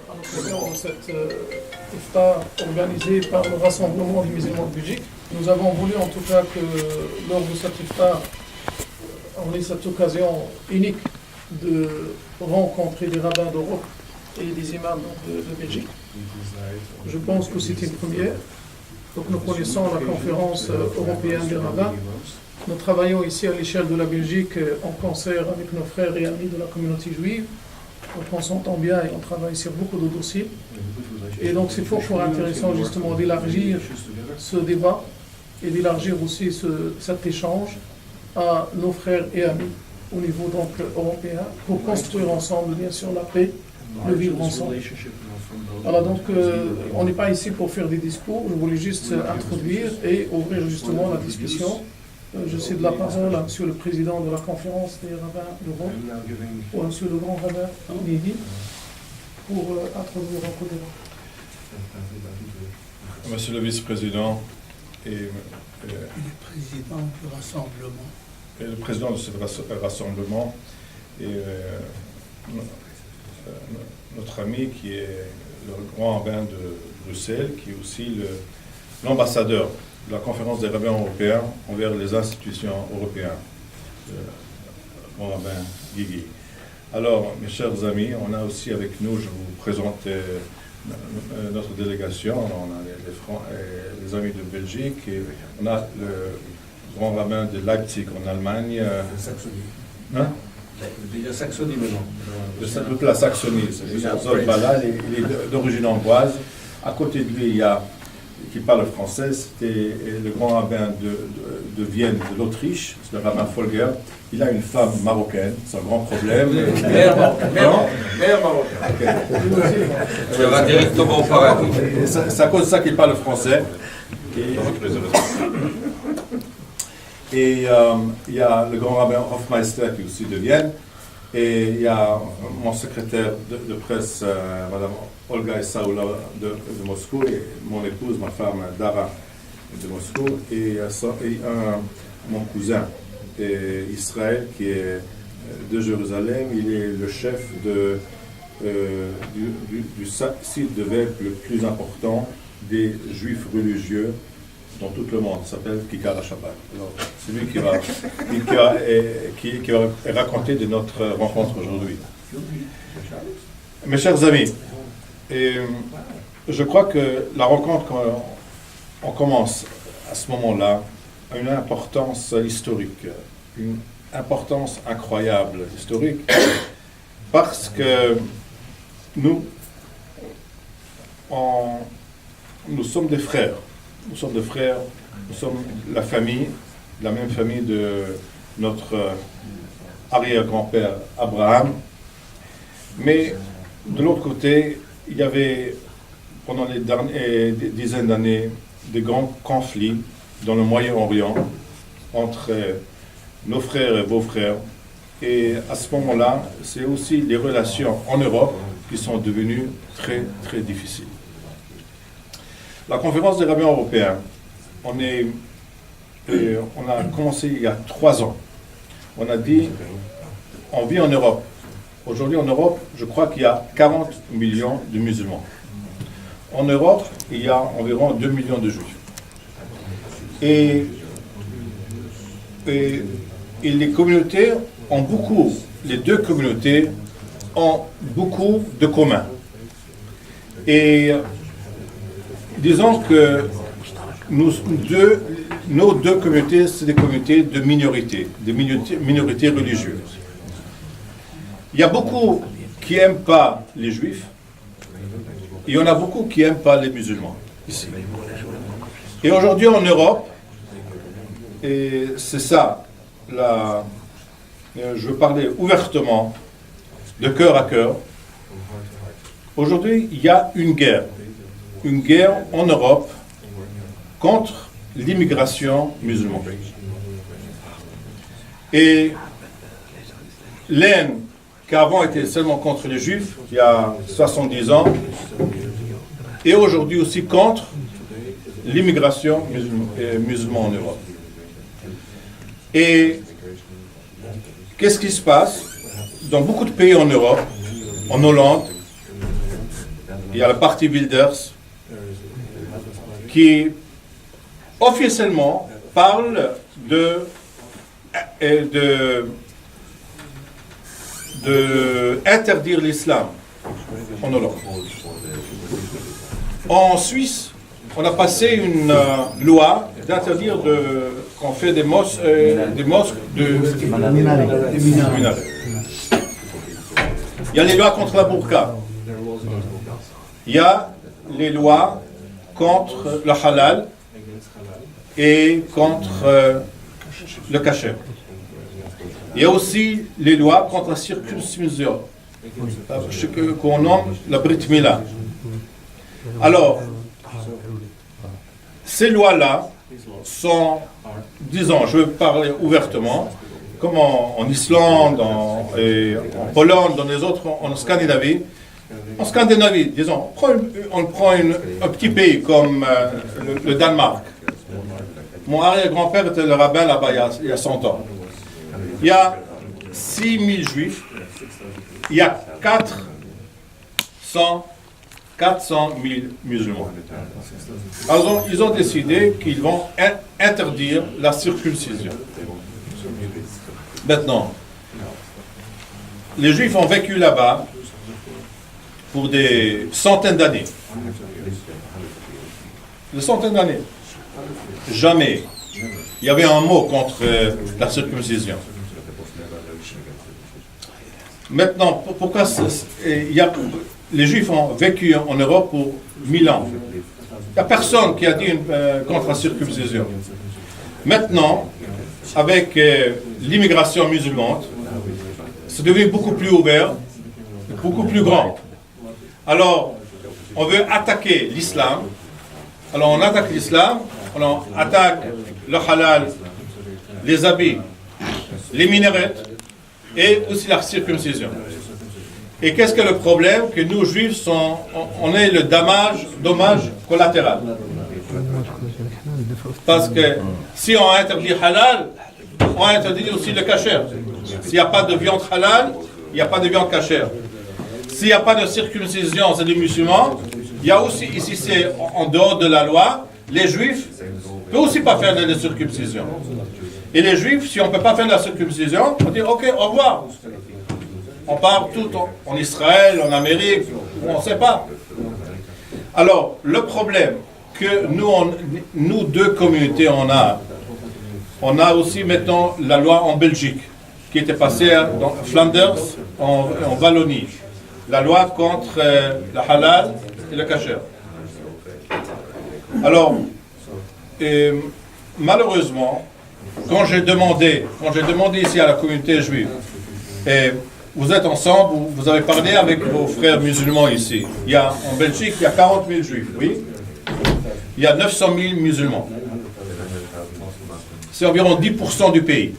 à l'occasion de cette iftar organisée par le Rassemblement des musulmans de Belgique. Nous avons voulu en tout cas que lors de cette iftar, on ait cette occasion unique de rencontrer des rabbins d'Europe et des imams de Belgique. Je pense que c'est une première. Donc nous connaissons la conférence européenne des rabbins. Nous travaillons ici à l'échelle de la Belgique en concert avec nos frères et amis de la communauté juive. Donc on s'entend bien et on travaille sur beaucoup de dossiers. Et donc c'est fort intéressant justement d'élargir ce débat et d'élargir aussi cet échange à nos frères et amis au niveau donc européen pour construire ensemble bien sûr la paix, le vivre ensemble. Voilà, donc on n'est pas ici pour faire des discours, je voulais juste introduire et ouvrir justement la discussion. Je cède la parole à Monsieur le Président de la conférence des rabbins d'Europe, ou à Monsieur le grand rabbin Lévy, pour introduire un coup débat. Monsieur le Vice-président et le président du rassemblement. Et le président de ce rassemblement et notre ami qui est le grand rabbin de Bruxelles, qui est aussi l'ambassadeur de la conférence des rabbins européens envers les institutions européennes, le grand rabbin Guigui. Alors, mes chers amis, on a aussi avec nous, je vous présente notre délégation, on a les amis de Belgique, et on a le grand rabbin de Leipzig en Allemagne. Hein? De la Saxonie maintenant. De la Saxonie, Zol Balal, il est d'origine hongroise. À côté de lui, il y a, qui parle français, c'était le grand rabbin de Vienne, de l'Autriche, c'est le rabbin Folger. Il a une femme marocaine, c'est un grand problème. Mère marocaine. Tu vas directement au paradis. C'est à cause de ça qu'il parle français. Et il y a le grand rabbin Hofmeister qui est aussi de Vienne. Et il y a mon secrétaire de presse, Madame Olga Isaoula de Moscou, et mon épouse, ma femme Dara de Moscou, et mon cousin Israël qui est de Jérusalem. Il est le chef du site de veille le plus important des juifs religieux dans tout le monde. Ça s'appelle Kikar HaShabbat. C'est lui qui va raconter de notre rencontre aujourd'hui. Mes chers amis, je crois que la rencontre qu'on commence à ce moment-là a une importance historique, une importance incroyable historique, parce que nous sommes des frères. Nous sommes des frères, nous sommes la famille, la même famille de notre arrière-grand-père Abraham. Mais de l'autre côté, il y avait, pendant les dernières dizaines d'années, des grands conflits dans le Moyen-Orient entre nos frères et vos frères. Et à ce moment-là, c'est aussi les relations en Europe qui sont devenues très, très difficiles. La conférence des rabbins européens, on a commencé il y a 3 ans. On a dit, on vit en Europe. Aujourd'hui en Europe, je crois qu'il y a 40 millions de musulmans. En Europe, il y a environ 2 millions de juifs. Et les communautés ont beaucoup, les deux communautés ont beaucoup de communs. Et disons que nos deux communautés, c'est des communautés de minorités, des minorités religieuses. Il y a beaucoup qui n'aiment pas les juifs, et il y en a beaucoup qui n'aiment pas les musulmans, ici. Et aujourd'hui en Europe, et c'est ça, je veux parler ouvertement, de cœur à cœur. Aujourd'hui, il y a une guerre en Europe contre l'immigration musulmane. Et l'haine qui avant était seulement contre les juifs, il y a 70 ans, et aujourd'hui aussi contre l'immigration musulmane en Europe. Et qu'est-ce qui se passe dans beaucoup de pays en Europe, en Hollande, il y a le parti Wilders qui officiellement parle de interdire l'islam en Hollande. En Suisse, on a passé une loi d'interdire qu'on fait des mosques de minarets. Il y a les lois contre la burqa. Il y a les lois contre le halal et contre le kasher. Il y a aussi les lois contre la circoncision, ce qu'on nomme la Brit Mila. Alors, ces lois-là sont, disons, je vais parler ouvertement, comme en Islande, en Pologne, dans les autres, en Scandinavie. En Scandinavie, disons, on prend un petit pays comme le Danemark. Mon arrière-grand-père était le rabbin là-bas il y a 100 ans. Il y a 6000 juifs, il y a 400 000 musulmans. Alors, ils ont décidé qu'ils vont interdire la circoncision. Maintenant, les juifs ont vécu là-bas pour des centaines d'années. Des centaines d'années. Jamais il y avait un mot contre la circoncision. Maintenant, pourquoi les Juifs ont vécu en Europe pour 1000 ans? Il n'y a personne qui a dit contre la circoncision. Maintenant, avec l'immigration musulmane, c'est devenu beaucoup plus ouvert, beaucoup plus grand. Alors, on veut attaquer l'islam. Alors, on attaque l'islam, on attaque le halal, les habits, les minarets et aussi la circoncision. Et qu'est-ce que le problème? Que nous, juifs, on est le dommage collatéral. Parce que si on interdit halal, on interdit aussi le kasher. S'il n'y a pas de viande halal, il n'y a pas de viande kasher. S'il n'y a pas de circoncision, c'est des musulmans. Il y a aussi, ici c'est en dehors de la loi, les juifs ne peuvent aussi pas faire de la circoncision. Et les juifs, si on ne peut pas faire de la circoncision, on dit ok, au revoir. On part tout en Israël, en Amérique, on ne sait pas. Alors, le problème que nous deux communautés, on a aussi maintenant la loi en Belgique, qui était passée dans Flanders, en Wallonie. La loi contre le halal et le kasher. Alors, malheureusement, quand j'ai demandé ici à la communauté juive, et vous êtes ensemble, vous avez parlé avec vos frères musulmans ici. En Belgique, il y a 40 000 juifs, oui. Il y a 900 000 musulmans. C'est environ 10% du pays.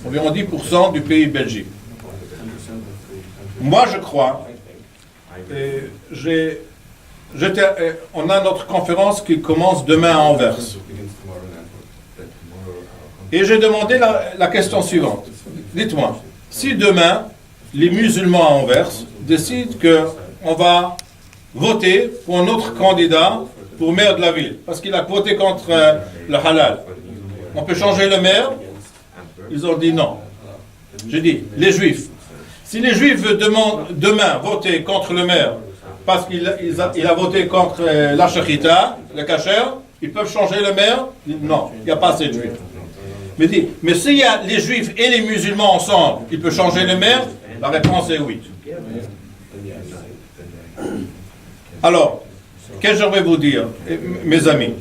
Environ 10% du pays Belgique. Moi, je crois, on a notre conférence qui commence demain à Anvers. Et j'ai demandé la question suivante. Dites-moi, si demain, les musulmans à Anvers décident qu'on va voter pour un autre candidat pour maire de la ville, parce qu'il a voté contre le halal, on peut changer le maire? Ils ont dit non. J'ai dit, les juifs. Si les juifs veulent demain voter contre le maire parce qu'il a voté contre la shachita, le kasher, ils peuvent changer le maire? Non, il n'y a pas assez de juifs. Mais s'il y a les juifs et les musulmans ensemble, ils peuvent changer le maire? La réponse est oui. Alors, qu'est-ce que j'aimerais vous dire, mes amis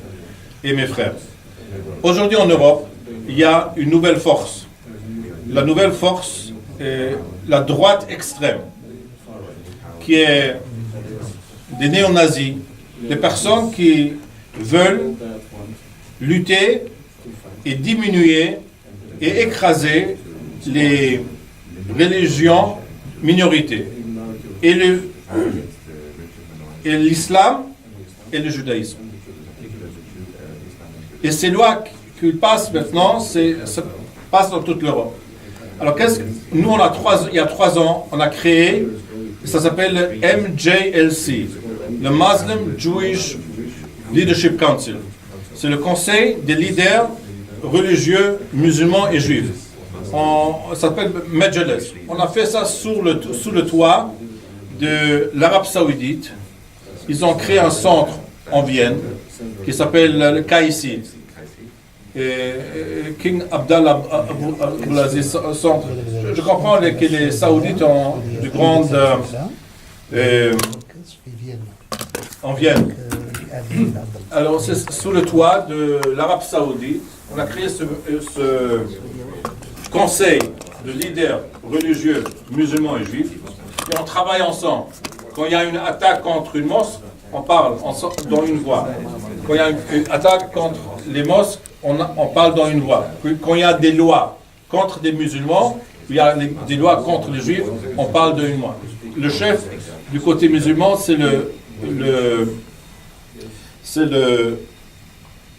et mes frères? Aujourd'hui en Europe, il y a une nouvelle force. La nouvelle force est la droite extrême, qui est des néo-nazis, des personnes qui veulent lutter et diminuer et écraser les religions minorités, et l'islam et le judaïsme. Et ces lois qui passent maintenant, ça passe dans toute l'Europe. Alors, il y a 3 ans, on a créé Ça s'appelle le MJLC, le Muslim Jewish Leadership Council. C'est le conseil des leaders religieux musulmans et juifs. Ça s'appelle Majlis. On a fait ça sous le toit de l'Arabie Saoudite. Ils ont créé un centre en Vienne qui s'appelle le Qaïsid. King Abdallah Abdulaziz centre. Je comprends que les Saoudites ont de grandes en Vienne. Alors c'est sous le toit de l'Arabie Saoudite. On a créé ce conseil de leaders religieux musulmans et juifs et on travaille ensemble. Quand il y a une attaque contre une mosquée, on parle dans une voix. Quand il y a une attaque contre les mosques, on parle dans une voix. Quand il y a des lois contre des musulmans, il y a des lois contre les juifs, on parle d'une voix. Le chef du côté musulman, c'est le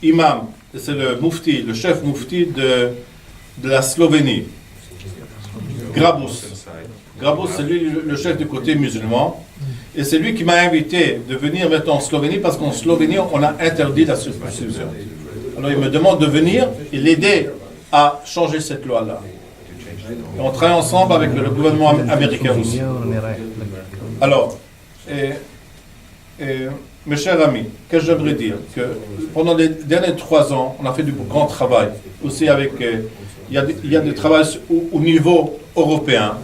imam, c'est le mufti, le chef mufti de la Slovénie. Grabus. Grabus, c'est lui le chef du côté musulman. Et c'est lui qui m'a invité de venir maintenant en Slovénie parce qu'en Slovénie, on a interdit la circoncision. Alors il me demande de venir et l'aider à changer cette loi-là. Et on travaille ensemble avec le gouvernement américain aussi. Alors, mes chers amis, qu'est-ce que j'aimerais dire? Que pendant les derniers 3 ans, on a fait du grand travail. Aussi avec, il y a des travaux au niveau européen.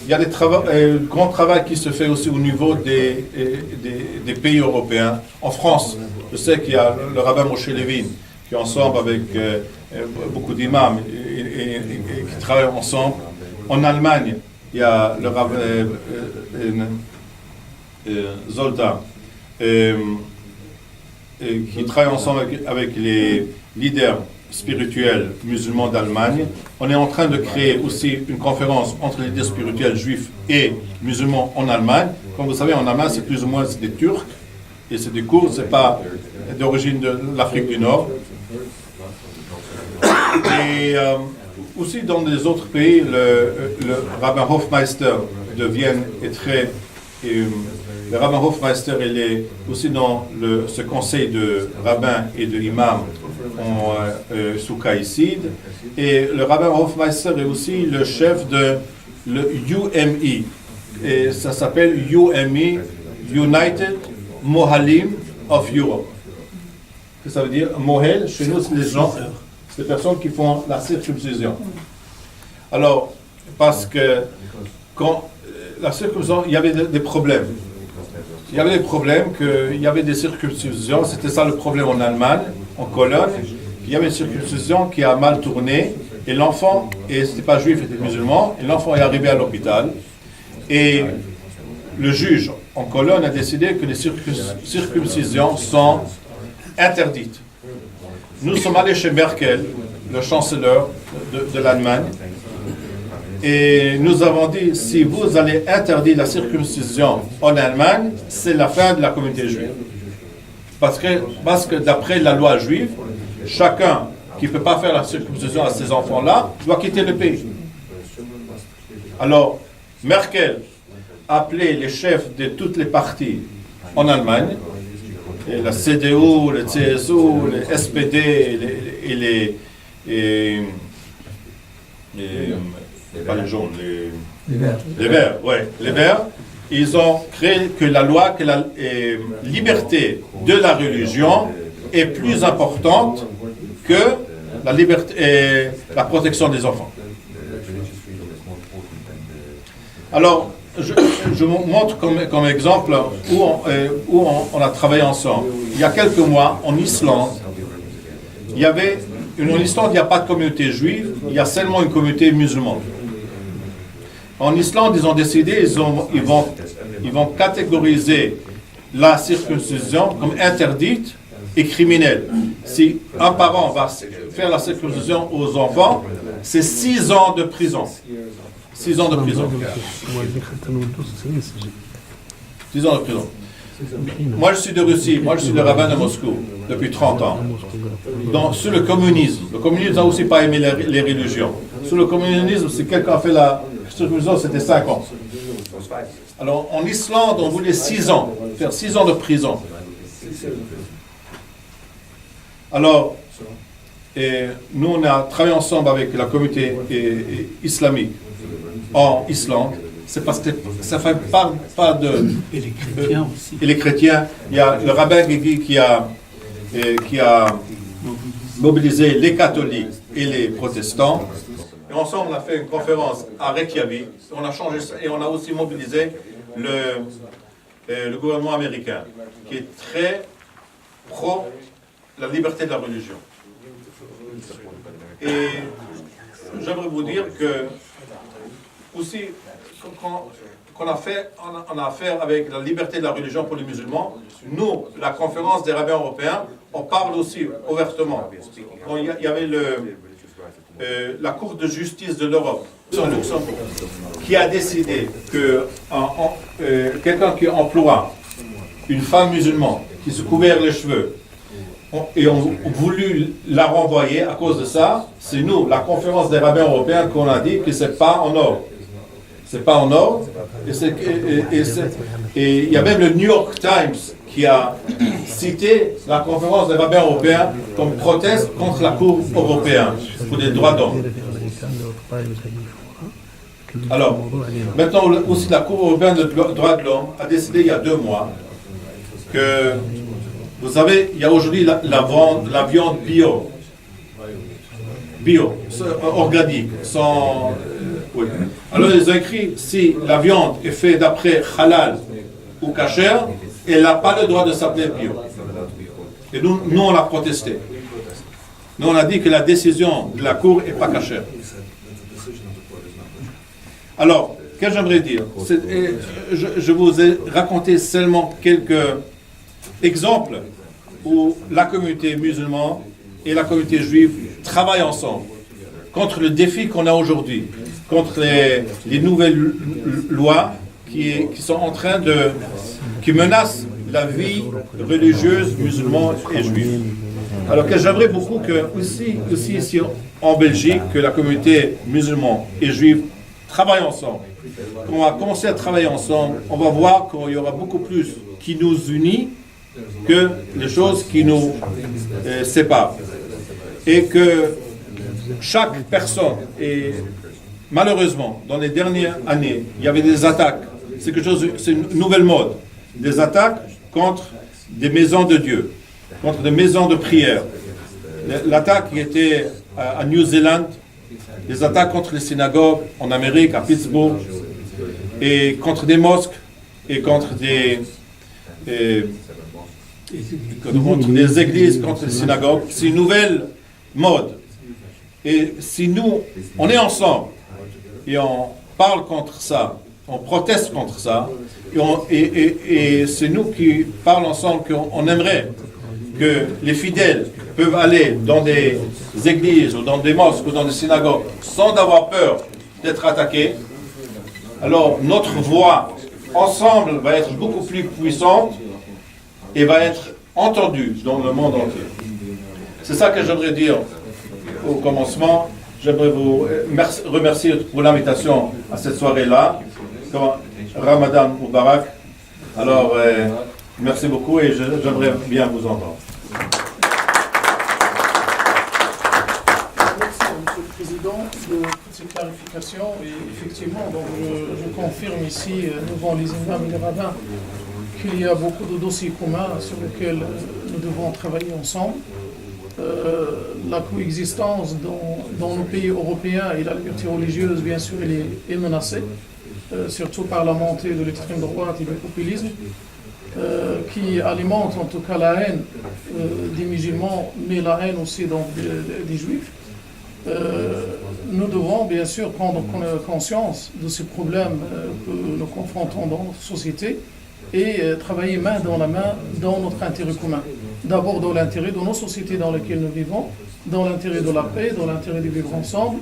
Il y a des grand travail qui se fait aussi au niveau des pays européens. En France, je sais qu'il y a le rabbin Moshe Levin qui est ensemble avec beaucoup d'imams et qui travaillent ensemble. En Allemagne, il y a le rabbin Zoltan qui travaille ensemble avec les leaders spirituels musulmans d'Allemagne. On est en train de créer aussi une conférence entre les leaders spirituels juifs et musulmans en Allemagne. Comme vous savez, en Allemagne, c'est plus ou moins des Turcs et c'est des Kurdes, c'est pas d'origine de l'Afrique du Nord. Et aussi dans les autres pays, le rabbin Hofmeister de Vienne est très... le rabbin Hofmeister, il est aussi dans ce conseil de rabbins et de imams sous Qaïsid. Et le rabbin Hofmeister est aussi le chef de le UMI. Et ça s'appelle UMI, United Mohalim of Europe. Que ça veut dire Mohel, chez nous, c'est les gens, c'est les personnes qui font la circoncision. Alors, parce que quand la circoncision, il y avait des problèmes. Il y avait des problèmes, il y avait des circoncisions, c'était ça le problème en Allemagne, en Cologne. Il y avait une circoncision qui a mal tourné, et l'enfant, et c'était pas juif, c'était musulman, et l'enfant est arrivé à l'hôpital. Et le juge en Cologne a décidé que les circoncisions sont interdites. Nous sommes allés chez Merkel, le chancelier de l'Allemagne, et nous avons dit, si vous allez interdire la circoncision en Allemagne, c'est la fin de la communauté juive. Parce que d'après la loi juive, chacun qui ne peut pas faire la circoncision à ces enfants-là doit quitter le pays. Alors, Merkel a appelé les chefs de toutes les partis en Allemagne, et la CDU, le CSU, le SPD pas les jaunes, les verts, ouais, les verts. Ils ont créé que la loi, que la liberté de la religion est plus importante que la liberté et la protection des enfants. Alors, je vous montre comme exemple où on a travaillé ensemble. Il y a quelques mois, en Islande, en Islande, il n'y a pas de communauté juive, il y a seulement une communauté musulmane. En Islande, ils ont décidé, ils vont catégoriser la circoncision comme interdite et criminelle. Si un parent va faire la circoncision aux enfants, c'est 6 ans de prison. 6 ans de prison. 6 ans de prison. Moi, je suis de Russie, moi, je suis le rabbin de Moscou depuis 30 ans. Sous le communisme n'a aussi pas aimé les religions. Sous le communisme, si quelqu'un a fait la circoncision, c'était 5 ans. Alors en Islande, on voulait 6 ans, faire 6 ans de prison. Alors, nous on a travaillé ensemble avec la communauté islamique en Islande. C'est parce que ça ne fait pas de... Et les chrétiens aussi. Et les chrétiens, il y a le rabbin Guigui qui a mobilisé les catholiques et les protestants. Et ensemble, on a fait une conférence à Reykjavik. On a changé ça et on a aussi mobilisé le gouvernement américain, qui est très pro la liberté de la religion. Et j'aimerais vous dire que aussi, qu'on a affaire avec la liberté de la religion pour les musulmans, nous, la conférence des rabbins européens, on parle aussi ouvertement. Bon, il y avait la Cour de justice de l'Europe, au Luxembourg, qui a décidé que quelqu'un qui emploie une femme musulmane qui se couvert les cheveux et ont voulu la renvoyer à cause de ça, c'est nous, la conférence des rabbins européens, qu'on a dit que c'est pas en ordre. C'est pas en ordre. Et il y a même le New York Times qui a cité la conférence des rabbins européens comme proteste contre la Cour européenne pour les droits d'homme. Alors, maintenant aussi la Cour européenne des droits de l'homme a décidé il y a 2 mois que, vous savez, il y a aujourd'hui la viande bio, organique, sans... oui. Alors ils ont écrit, si la viande est faite d'après halal ou kasher, elle n'a pas le droit de s'appeler bio. Et nous on l'a protesté. Nous on a dit que la décision de la Cour n'est pas kasher. Alors, qu'est-ce que j'aimerais dire? Je vous ai raconté seulement quelques exemples où la communauté musulmane et la communauté juive travaillent ensemble contre le défi qu'on a aujourd'hui, contre les nouvelles lois qui sont en train qui menacent la vie religieuse musulmane et juive. Alors que j'aimerais beaucoup que aussi ici en Belgique, que la communauté musulmane et juive travaillent ensemble. Quand on va commencer à travailler ensemble, on va voir qu'il y aura beaucoup plus qui nous unit que les choses qui nous séparent. Et que chaque personne, et malheureusement, dans les dernières années, il y avait des attaques. C'est une nouvelle mode. Des attaques contre des maisons de Dieu, contre des maisons de prière. L'attaque qui était à New Zealand, des attaques contre les synagogues en Amérique, à Pittsburgh, et contre des mosques, et contre des églises, contre les synagogues. C'est une nouvelle mode. Et si nous, on est ensemble, et on parle contre ça, on proteste contre ça, et c'est nous qui parlons ensemble qu'on aimerait que les fidèles peuvent aller dans des églises, ou dans des mosques, ou dans des synagogues, sans avoir peur d'être attaqués, alors notre voix, ensemble, va être beaucoup plus puissante, et va être entendue dans le monde entier. C'est ça que j'aimerais dire au commencement. J'aimerais vous remercier pour l'invitation à cette soirée-là. Ramadan Mubarak. Alors, merci beaucoup et j'aimerais bien vous entendre. Merci, Monsieur le Président, de toutes ces clarifications. Et effectivement, donc, je confirme ici, devant les imams et les rabbins, qu'il y a beaucoup de dossiers communs sur lesquels nous devons travailler ensemble. La coexistence dans nos pays européens et la liberté religieuse, bien sûr, elle est menacée, surtout par la montée de l'extrême droite et du populisme, qui alimente en tout cas la haine des musulmans, mais la haine aussi donc, des juifs. Nous devons bien sûr prendre conscience de ces problèmes que nous confrontons dans notre société et travailler main dans la main dans notre intérêt commun. D'abord dans l'intérêt de nos sociétés dans lesquelles nous vivons, dans l'intérêt de la paix, dans l'intérêt de vivre ensemble,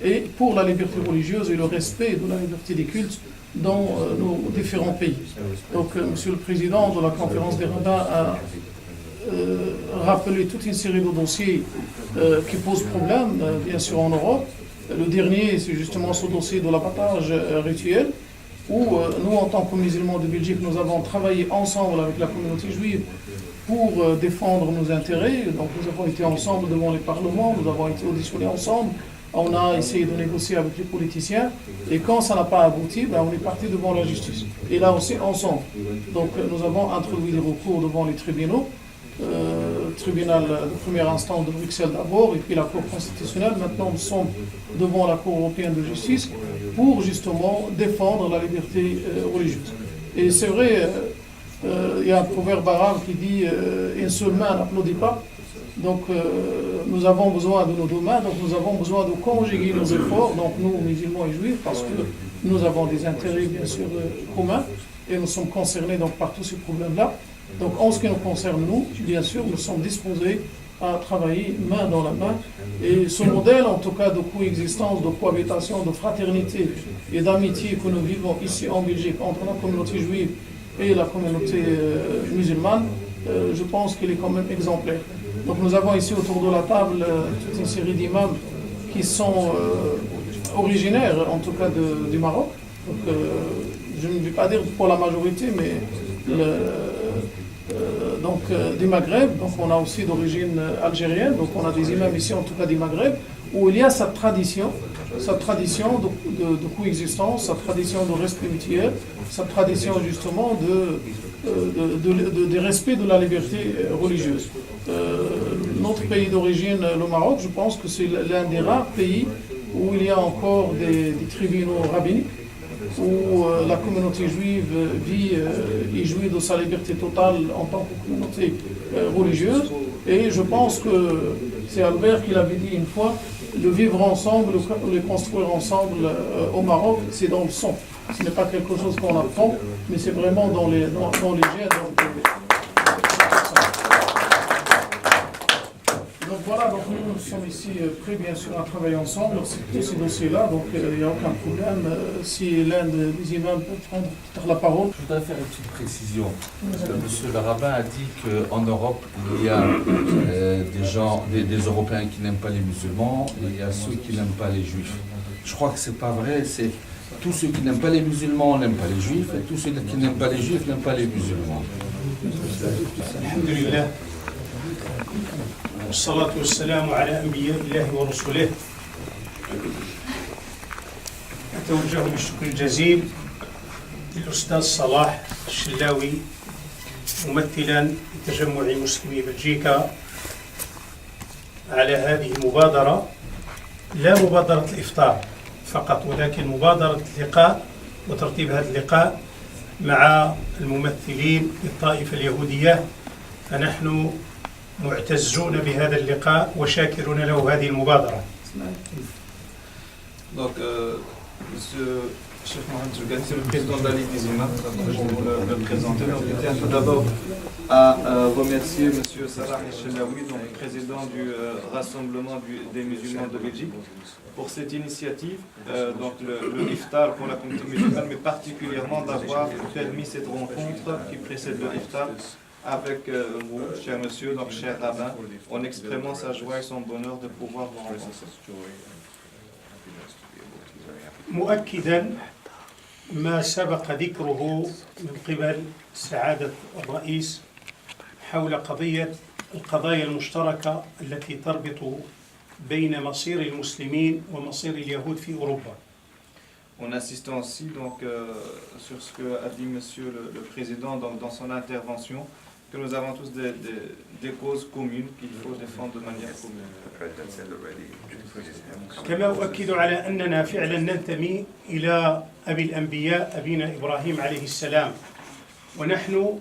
et pour la liberté religieuse et le respect de la liberté des cultes dans nos différents pays. Donc, Monsieur le Président de la conférence des rabbins a rappelé toute une série de dossiers qui posent problème, bien sûr en Europe. Le dernier, c'est justement ce dossier de l'abattage rituel. où nous, en tant que musulmans de Belgique, nous avons travaillé ensemble avec la communauté juive pour défendre nos intérêts. Donc nous avons été ensemble devant les parlements, nous avons été auditionnés ensemble, on a essayé de négocier avec les politiciens, et quand ça n'a pas abouti, on est parti devant la justice. Et là aussi ensemble. Donc nous avons introduit des recours devant les tribunaux, tribunal de première instance de Bruxelles d'abord, et puis la Cour constitutionnelle. Maintenant nous sommes devant la Cour européenne de justice pour justement défendre la liberté religieuse. Et c'est vrai, il y a un proverbe arabe qui dit une seule main n'applaudit pas. Donc nous avons besoin de nos deux mains, donc nous avons besoin de conjuguer nos efforts, donc nous musulmans et juifs, parce que nous avons des intérêts bien sûr communs et nous sommes concernés donc par tous ces problèmes-là. Donc en ce qui nous concerne, nous, bien sûr, nous sommes disposés à travailler main dans la main. Et ce modèle, en tout cas, de coexistence, de cohabitation, de fraternité et d'amitié que nous vivons ici en Belgique entre la communauté juive et la communauté musulmane, je pense qu'il est quand même exemplaire. Donc nous avons ici autour de la table toute une série d'imams qui sont originaires, en tout cas du Maroc. Donc, je ne vais pas dire pour la majorité, mais du Maghreb. Donc on a aussi d'origine algérienne, donc on a des imams ici en tout cas du Maghreb, où il y a cette tradition de coexistence, cette tradition de respect mutuel, cette tradition justement de respect de la liberté religieuse. Notre pays d'origine, le Maroc, je pense que c'est l'un des rares pays où il y a encore des tribunaux rabbiniques, où la communauté juive vit et jouit de sa liberté totale en tant que communauté religieuse. Et je pense que c'est Albert qui l'avait dit une fois, le vivre ensemble, le construire ensemble au Maroc, c'est dans le sang. Ce n'est pas quelque chose qu'on apprend, mais c'est vraiment dans les gènes. Donc voilà, donc nous sommes ici prêts bien sûr à travailler ensemble sur tous ces dossiers-là, donc il n'y a aucun problème. Si l'un des imams peut prendre la parole. Je voudrais faire une petite précision. Monsieur le rabbin a dit qu'en Europe, il y a des Européens qui n'aiment pas les musulmans, et il y a ceux qui n'aiment pas les juifs. Je crois que c'est pas vrai, c'est tous ceux qui n'aiment pas les musulmans n'aiment pas les juifs, et tous ceux qui n'aiment pas les juifs n'aiment pas les musulmans. Alhamdulillah. والصلاة والسلام على أنبياء الله ورسله. أتوجه بالشكر الجزيل للأستاذ صلاح الشلاوي ممثلا لتجمع مسلمي بلجيكا على هذه المبادرة، لا مبادرة الإفطار فقط، ولكن مبادرة اللقاء وترتيب هذا اللقاء مع الممثلين للطائفة اليهودية. فنحن معتزون بهذا اللقاء وشاكرون له هذه المبادرة. Donc, Monsieur Cheikh Mohamed Zougan, c'est le président de la Ligue des imams, je vais vous le présenter. Donc, je tiens tout d'abord à remercier Monsieur Salah Chelaoui, donc président du Rassemblement des musulmans de Belgique, pour cette initiative, donc le iftar pour la communauté musulmane, mais particulièrement d'avoir permis cette rencontre qui précède le iftar avec vous, cher monsieur, donc cher rabbin, en exprimant sa joie et son bonheur de pouvoir vous rencontrer. مؤكدا ما سبق ذكره من قبل سعادة الرئيس حول القضايا المشتركة التي تربط بين مصير المسلمين ومصير اليهود في أوروبا. En insistant aussi donc, sur ce que a dit monsieur le président donc, dans son intervention, que nous avons tous des causes communes qu'il faut défendre de manière commune. كما أؤكد على أننا فعلا ننتمي إلى أبي الأنبياء أبينا إبراهيم عليه السلام، ونحن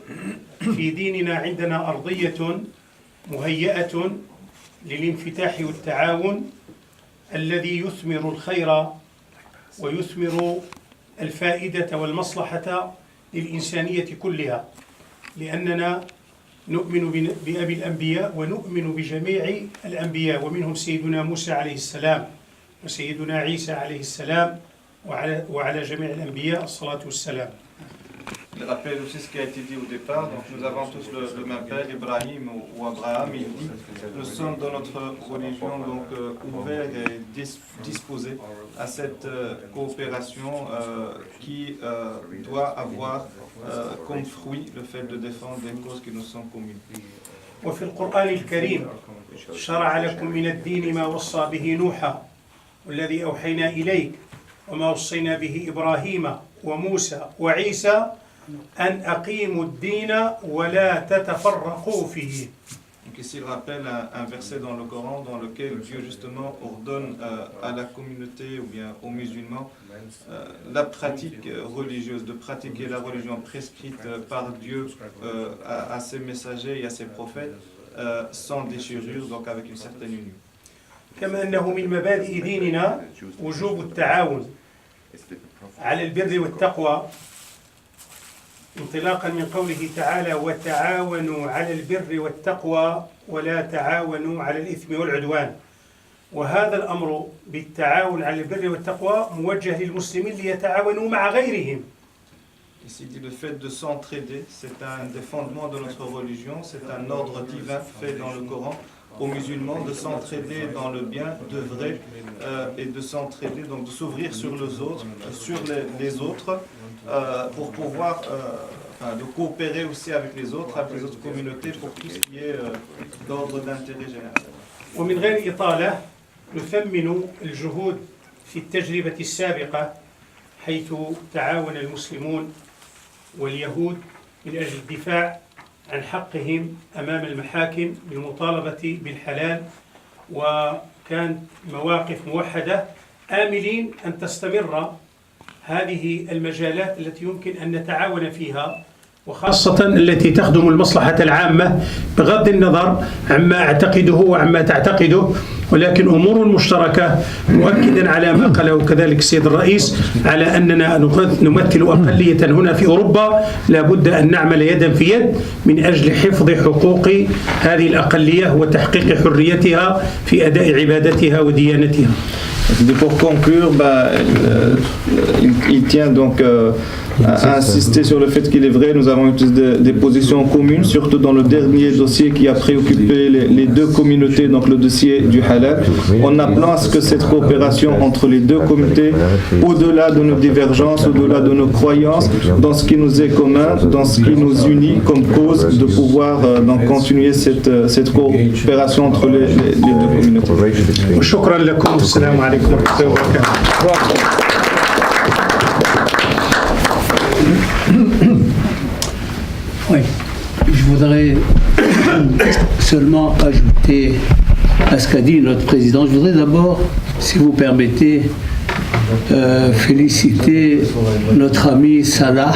في ديننا عندنا أرضية مهيئة للانفتاح والتعاون الذي يثمر الخير ويثمر الفائدة والمصلحة للإنسانية كلها، لأننا نؤمن بأبي الأنبياء ونؤمن بجميع الأنبياء، ومنهم سيدنا موسى عليه السلام وسيدنا عيسى عليه السلام وعلى جميع الأنبياء الصلاة والسلام. il rappelle aussi ce qui a été dit au départ. Donc nous avons tous le même père, Ibrahim ou Abraham. Il dit, nous sommes dans notre religion donc ouverts et disposés à cette coopération qui doit avoir comme fruit le fait de défendre des causes qui nous sont communes. وفي القرآن الكريم شرع لكم من الدين ما وصى به نوحا والذي أوحينا إليك وما وصينا به إبراهيم وموسى وعيسى أن أقيموا الدين ولا تتفرقوا فيه. Donc ici il rappelle un verset dans le Coran dans lequel Dieu justement ordonne à la communauté ou bien aux musulmans la pratique religieuse, de pratiquer la religion prescrite par Dieu à ses messagers et à ses prophètes sans déchirure, donc avec une certaine union. كما أنه من مبادئ ديننا وجوب التعاون على البر والتقوى انطلاقا من قوله تعالى وتعاونوا على البر والتقوى ولا تعاونوا على الإثم والعدوان. وهذا الأمر بالتعاون على البر والتقوى موجه للمسلمين ليتعاونوا مع غيرهم. Ici dit le fait de s'entraider, c'est un des fondements de notre religion, c'est un ordre divin fait dans le Coran aux musulmans de s'entraider dans le bien, d'œuvrer et de s'entraider, donc de s'ouvrir sur les autres pour pouvoir de coopérer aussi avec les autres communautés pour tout ce qui est d'ordre d'intérêt général. ومن غير إطالة نثمن الجهود في التجربة السابقة حيث تعاون المسلمون واليهود من أجل الدفاع عن حقهم أمام المحاكم بالمطالبة بالحلال وكانت مواقف موحدة آملين أن تستمر هذه المجالات التي يمكن أن نتعاون فيها وخاصة التي تخدم المصلحة العامة بغض النظر عما أعتقده وعما تعتقده ولكن أمور مشتركة مؤكدا على ما قاله كذلك السيد الرئيس على أننا نمثل أقلية هنا في أوروبا لا بد أن نعمل يدا في يد من أجل حفظ حقوق هذه الأقلية وتحقيق حريتها في أداء عبادتها وديانتها. Pour conclure, il tient donc à insister sur le fait qu'il est vrai, nous avons utilisé des positions communes, surtout dans le dernier dossier qui a préoccupé les deux communautés, donc le dossier du halal, en appelant à ce que cette coopération entre les deux communautés, au-delà de nos divergences, au-delà de nos croyances, dans ce qui nous est commun, dans ce qui nous unit comme cause, de pouvoir donc continuer cette coopération entre les deux communautés. شكرا لكم والسلام عليكم ورحمة الله وبركاته. Oui, je voudrais seulement ajouter à ce qu'a dit notre président. Je voudrais d'abord, si vous permettez, féliciter notre ami Salah,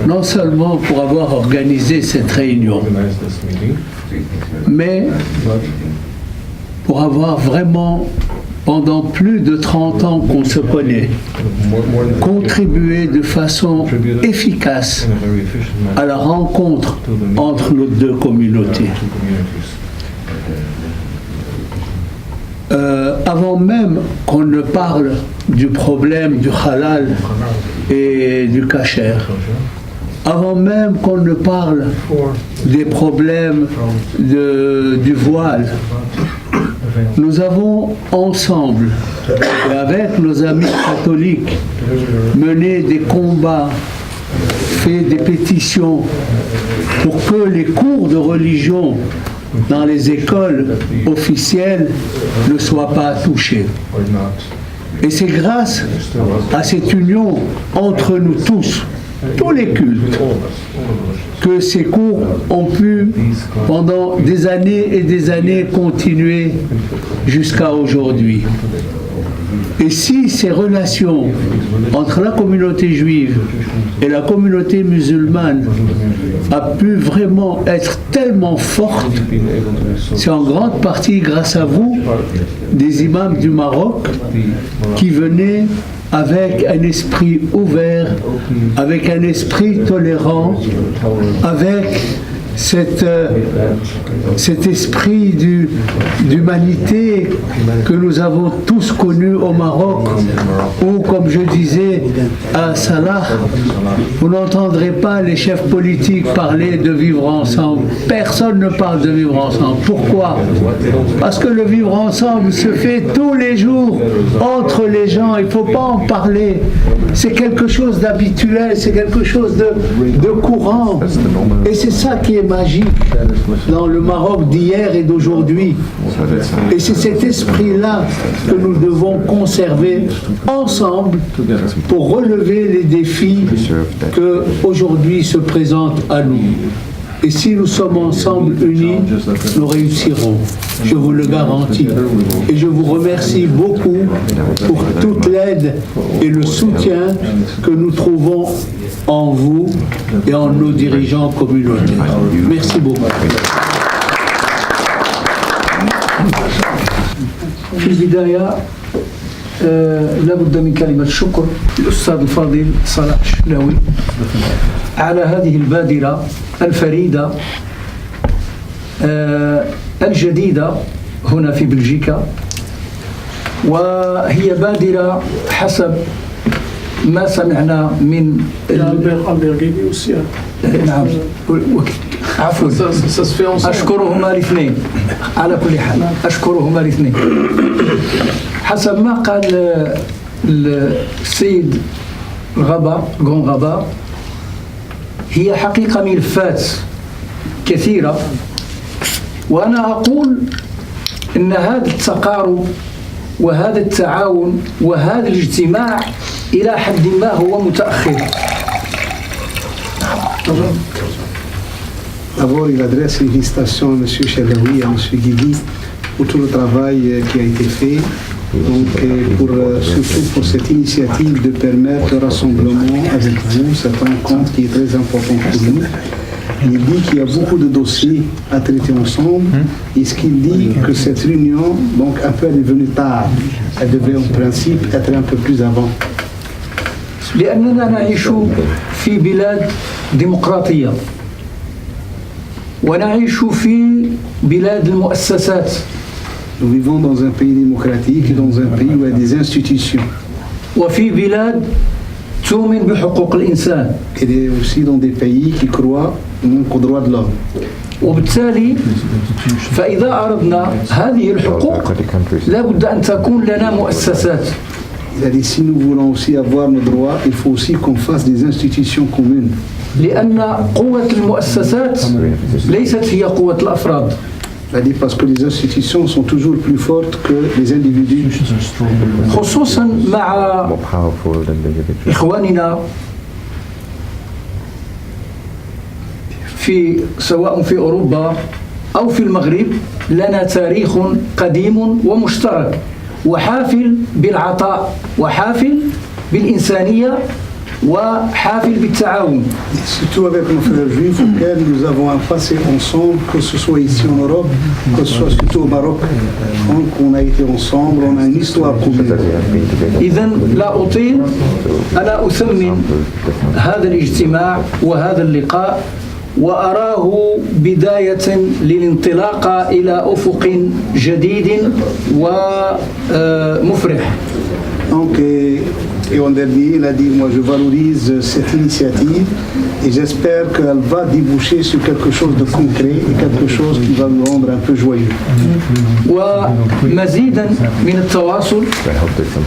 non seulement pour avoir organisé cette réunion, mais pour avoir vraiment, pendant plus de 30 ans qu'on se connaît, contribué de façon efficace à la rencontre entre nos deux communautés. Avant même qu'on ne parle du problème du halal et du kasher, avant même qu'on ne parle des problèmes du voile, nous avons ensemble, et avec nos amis catholiques, mené des combats, fait des pétitions pour que les cours de religion dans les écoles officielles ne soient pas touchés. Et c'est grâce à cette union entre nous tous les cultes, que ces cours ont pu, pendant des années et des années, continuer jusqu'à aujourd'hui. Et si ces relations entre la communauté juive et la communauté musulmane a pu vraiment être tellement forte, c'est en grande partie grâce à vous, des imams du Maroc, qui venaient avec un esprit ouvert, avec un esprit tolérant, avec cet esprit d'humanité que nous avons tous connu au Maroc, où, comme je disais à Salah, vous n'entendrez pas les chefs politiques parler de vivre ensemble. Personne ne parle de vivre ensemble. Pourquoi? Parce que le vivre ensemble se fait tous les jours entre les gens. Il ne faut pas en parler. C'est quelque chose d'habituel, c'est quelque chose de courant. Et c'est ça qui est magique dans le Maroc d'hier et d'aujourd'hui. Et c'est cet esprit-là que nous devons conserver ensemble pour relever les défis que aujourd'hui se présentent à nous. Et si nous sommes ensemble unis, nous réussirons. Je vous le garantis. Et je vous remercie beaucoup pour toute l'aide et le soutien que nous trouvons en vous et en nos dirigeants communautaires. Merci beaucoup. في البداية لابد من كلمة شكر للأستاذ الفاضل صلاح الشلاوي على هذه البادرة الفريدة الجديدة هنا في بلجيكا، وهي بادرة حسب ما سمعنا من نعم عفوا أشكرهما الاثنين على كل حال أشكرهما الاثنين. حسب ما قال السيد غابا هي حقيقة ملفات كثيرة، وأنا أقول أن هذا التقارب وهذا التعاون وهذا الاجتماع إلى حد ما هو متأخر. D'abord, il adresse une félicitation à M. Chalaoui et à M. Guigui pour tout le travail qui a été fait, donc, surtout pour cette initiative de permettre le rassemblement avec vous, cette rencontre qui est très importante pour nous. Il dit qu'il y a beaucoup de dossiers à traiter ensemble, et ce qu'il dit que cette réunion, donc un peu est devenue tard, elle devait en principe être un peu plus avant. لأننا نعيش في بلاد ديمقراطية ونعيش في بلاد المؤسسات. Nous vivons dans un pays démocratique et dans un pays où il y a des institutions. وفي بلاد تؤمن بحقوق الإنسان. Et aussi dans des pays qui croient aux droits de l'homme. وبالتالي فإذا أردنا هذه الحقوق لا بد أن تكون لنا مؤسسات. Il a dit si nous voulons aussi avoir nos droits, il faut aussi qu'on fasse des institutions communes. لأن قوة المؤسسات ليست هي قوة الأفراد. Il a dit parce que les institutions sont toujours plus fortes que les individus. خصوصا مع إخواننا سواء في أوروبا أو في المغرب لنا تاريخ قديم ومشترك وحافل بالعطاء وحافل بالإنسانية وحافل بالتعاون. Surtout avec nos frères juifs auxquels nous avons un passé ensemble, que ce soit ici en Europe, que ce soit surtout au Maroc. Donc on a été ensemble, on a une histoire commune. إذن لا أطيل، أنا أثمن هذا الاجتماع وهذا اللقاء وأراه بداية للانطلاق إلى أفق جديد ومفرح. Donc, et en dernier, il a dit, moi je valorise cette initiative et j'espère qu'elle va déboucher sur quelque chose de concret et quelque chose qui va nous rendre un peu joyeux. ومزيدا من التواصل،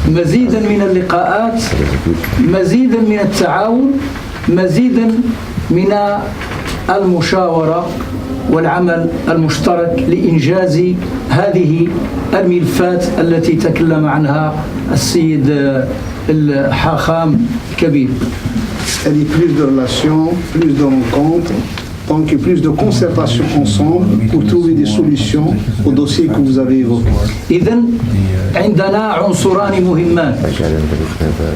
مزيدا من اللقاءات، مزيدا من التعاون، مزيدا من المشاورة والعمل المشترك لإنجاز هذه الملفات التي تكلم عنها السيد الحاخام كبير. Elle dit plus de relations, plus de rencontres, donc plus de concertation ensemble pour trouver des solutions aux dossiers que vous avez évoqués. إذن عندنا عنصران مهمان،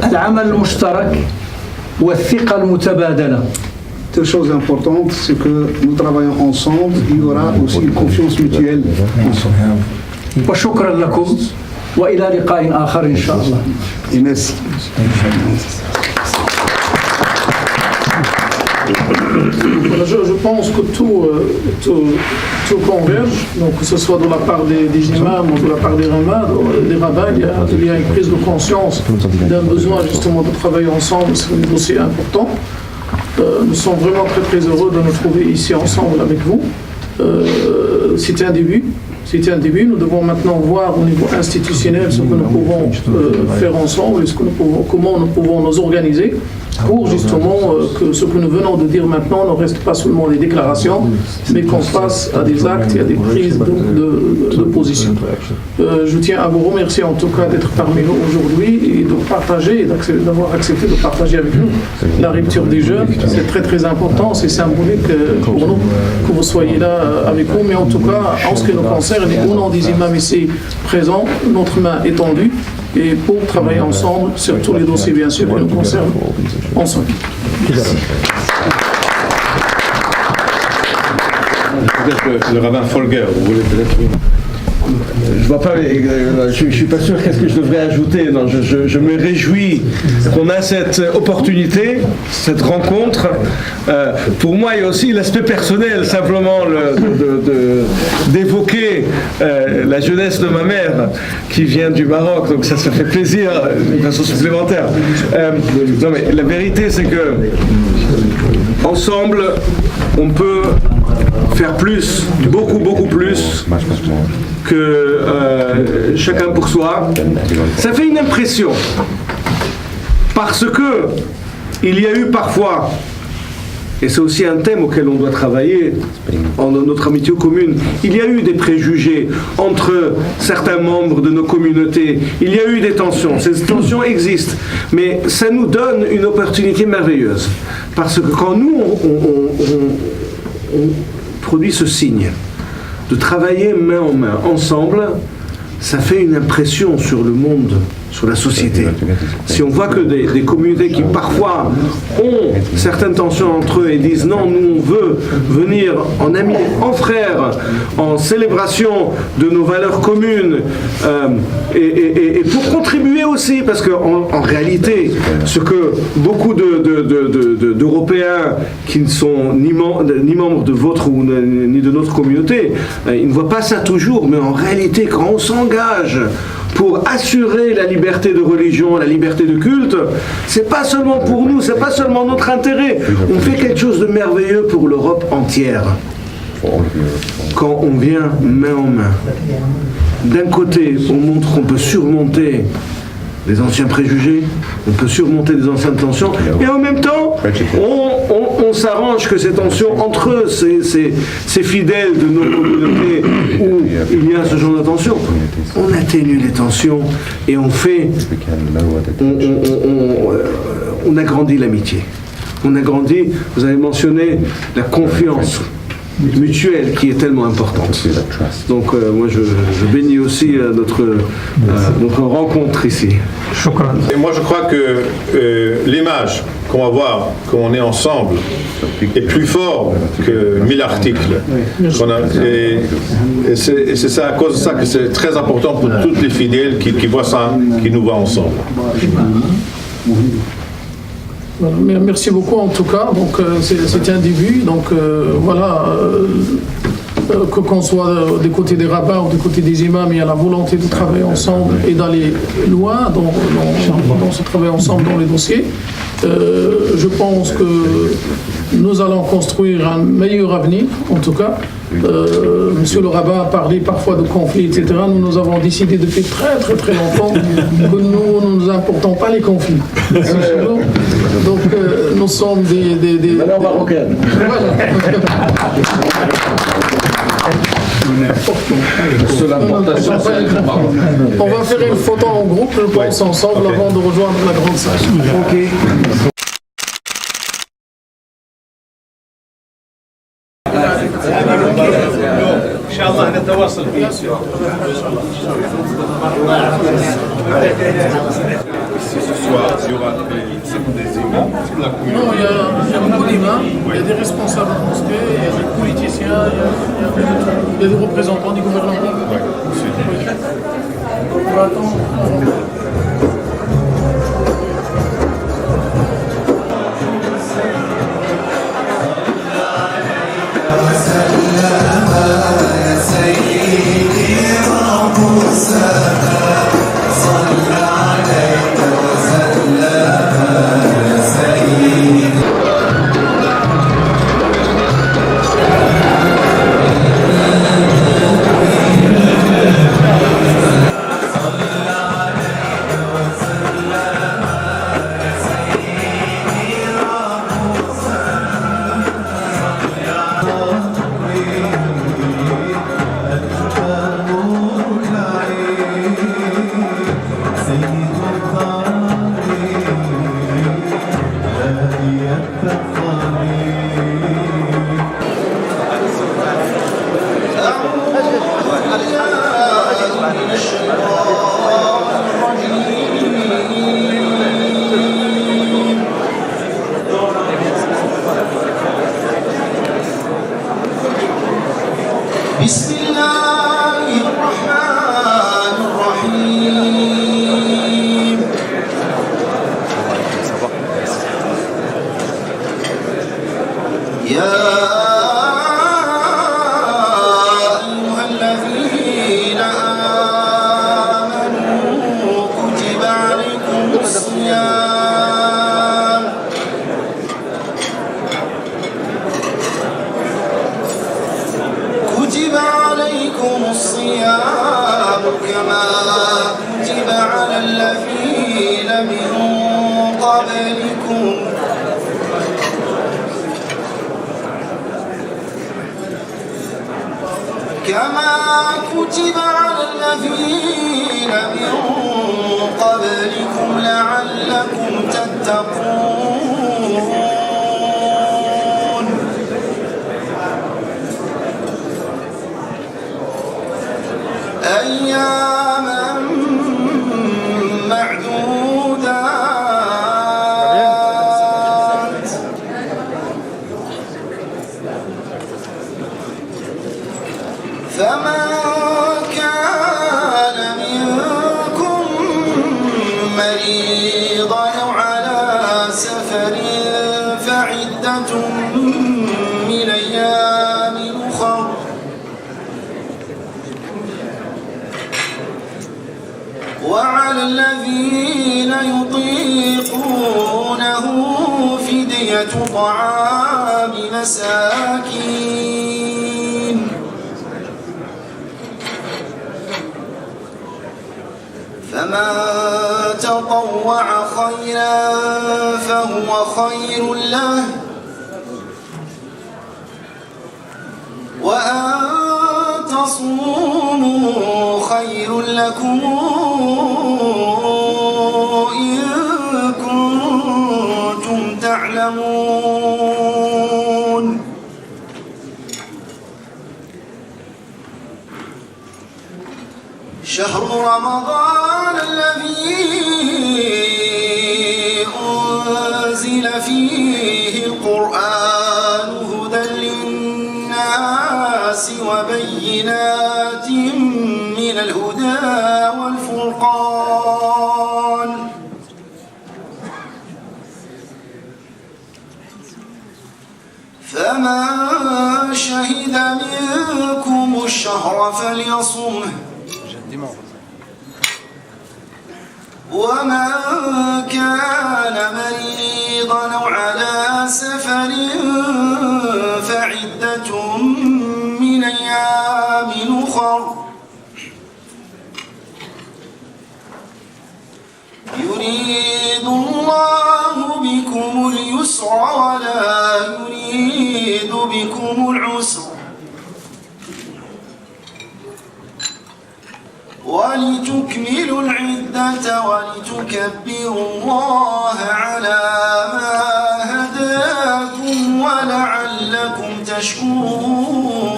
العمل المشترك والثقة المتبادلة. Deux choses importantes, c'est que nous travaillons ensemble, il y aura aussi une confiance mutuelle ensemble. وشكرا لكم وإلى لقاء آخر إن شاء الله. Et merci. Voilà, je pense que tout converge, donc que ce soit de la part des imams ou de la part des rabbins, il y a une prise de conscience d'un besoin justement de travailler ensemble sur des dossiers importants. Nous sommes vraiment très très heureux de nous trouver ici ensemble avec vous. C'était un début. Nous devons maintenant voir au niveau institutionnel ce que nous pouvons faire ensemble et comment nous pouvons nous organiser pour justement que ce que nous venons de dire maintenant ne reste pas seulement des déclarations, mais qu'on passe à des actes et à des prises de position. Je tiens à vous remercier en tout cas d'être parmi nous aujourd'hui et de partager, d'avoir accepté de partager avec nous la rupture des jeunes. C'est très très important, c'est symbolique pour nous que vous soyez là avec nous, mais en tout cas, en ce qui nous concerne, et au nom des imams ici présents, notre main est tendue et pour travailler ensemble sur tous les dossiers bien sûr qui nous concernent ensemble. Merci. Peut-être le rabbin Folger, vous voulez peut-être... Je vois pas, je suis pas sûr qu'est-ce que je devrais ajouter. Non, je me réjouis qu'on a cette opportunité, cette rencontre. Pour moi, il y a aussi l'aspect personnel, simplement d'évoquer la jeunesse de ma mère qui vient du Maroc, donc ça fait plaisir d'une façon supplémentaire. Non, mais la vérité, c'est que ensemble, on peut faire plus, beaucoup plus que chacun pour soi. Ça fait une impression parce que il y a eu parfois, et c'est aussi un thème auquel on doit travailler en notre amitié commune, il y a eu des préjugés entre certains membres de nos communautés, il y a eu des tensions, ces tensions existent, mais ça nous donne une opportunité merveilleuse parce que quand nous on produit ce signe de travailler main en main, ensemble, ça fait une impression sur le monde, sur la société. Si on voit que des communautés qui parfois ont certaines tensions entre eux et disent non, nous on veut venir en amis, en frères, en célébration de nos valeurs communes et pour contribuer aussi, parce qu'en réalité, ce que beaucoup d'Européens qui ne sont ni membres de votre ou ni de notre communauté, ils ne voient pas ça toujours, mais en réalité, quand on s'engage pour assurer la liberté de religion, la liberté de culte, c'est pas seulement pour nous, c'est pas seulement notre intérêt. On fait quelque chose de merveilleux pour l'Europe entière. Quand on vient main en main, d'un côté, on montre qu'on peut surmonter des anciens préjugés, on peut surmonter des anciennes tensions, et en même temps, on s'arrange que ces tensions entre ces fidèles de nos communautés où il y a ce genre de tensions, on atténue les tensions et on agrandit l'amitié. On agrandit, vous avez mentionné la confiance mutuelle qui est tellement importante. Donc moi je bénis aussi notre rencontre ici. Et moi je crois que l'image qu'on va voir, qu'on est ensemble, est plus fort que 1000 articles. Et c'est ça, à cause de ça que c'est très important pour tous les fidèles qui voient ça, qui nous voient ensemble. Merci beaucoup en tout cas, donc c'est un début, donc voilà, qu'on soit du côté des rabbins ou du côté des imams, il y a la volonté de travailler ensemble et d'aller loin dans ce travail ensemble dans les dossiers. Je pense que nous allons construire un meilleur avenir, en tout cas. Monsieur le rabbin a parlé parfois de conflits, etc. Nous avons décidé depuis très longtemps que nous ne nous importons pas les conflits. Donc nous sommes des valeurs marocaines. On va faire une photo en groupe, je pense, ensemble avant de rejoindre la grande salle. Okay. Inch'Allah, نتواصل فيه. Ce soir, il y aura des imams, c'est la communauté. Non, il y a beaucoup d'imams, il y a des responsables de mosquées, il y a des politiciens, il y a des représentants du gouvernement. Oui, on va attendre. بسم الله الرحمن الرحيم يا أيها الذين آمنوا كتب عليكم الصيام كتب عليكم الصيام كما كتب على الذين من قبلكم لعلكم تتقون أياما معدودات فمن كان منكم مريضا أو على سفر فعدة من أيام أخر وعلى الذين يطيقونه فدية طعام مساكين فمن تطوع خيرا فهو خير له وأن تصوموا خير لكم إن كنتم تعلمون شهر رمضان الذي أنزل فيه القرآن هدى للناس وبينات من الهدى والفرقان فمن شهد منكم الشهر فليصمه ومن كان مريضا أو على سفر فعدة من أيام أخر يريد الله بكم اليسر ولا يريد بكم العسر ولتكملوا العدة ولتكبروا الله على ما هداكم ولعلكم تشكرون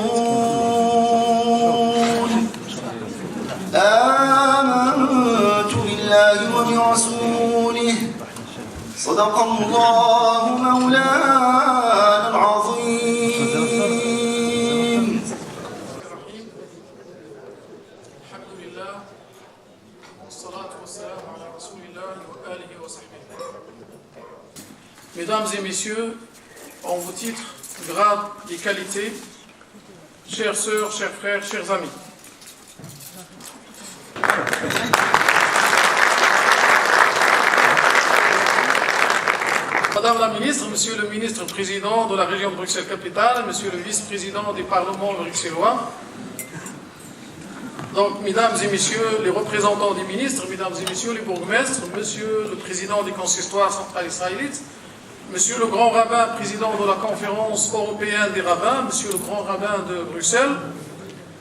آمنت بالله وبرسوله صدق الله مولانا العظيم. الحمد لله والصلاة والسلام على رسول الله وآله وصحبه. Mesdames et messieurs, en vos titres grade et qualité, chères sœurs, chers frères, chers amis. Madame la ministre, Monsieur le ministre-président de la région de Bruxelles-Capitale, Monsieur le vice-président du Parlement bruxellois, donc, mesdames et messieurs les représentants des ministres, mesdames et messieurs les bourgmestres, monsieur le président du consistoire central israélite, monsieur le grand rabbin, président de la conférence européenne des rabbins, monsieur le grand rabbin de Bruxelles,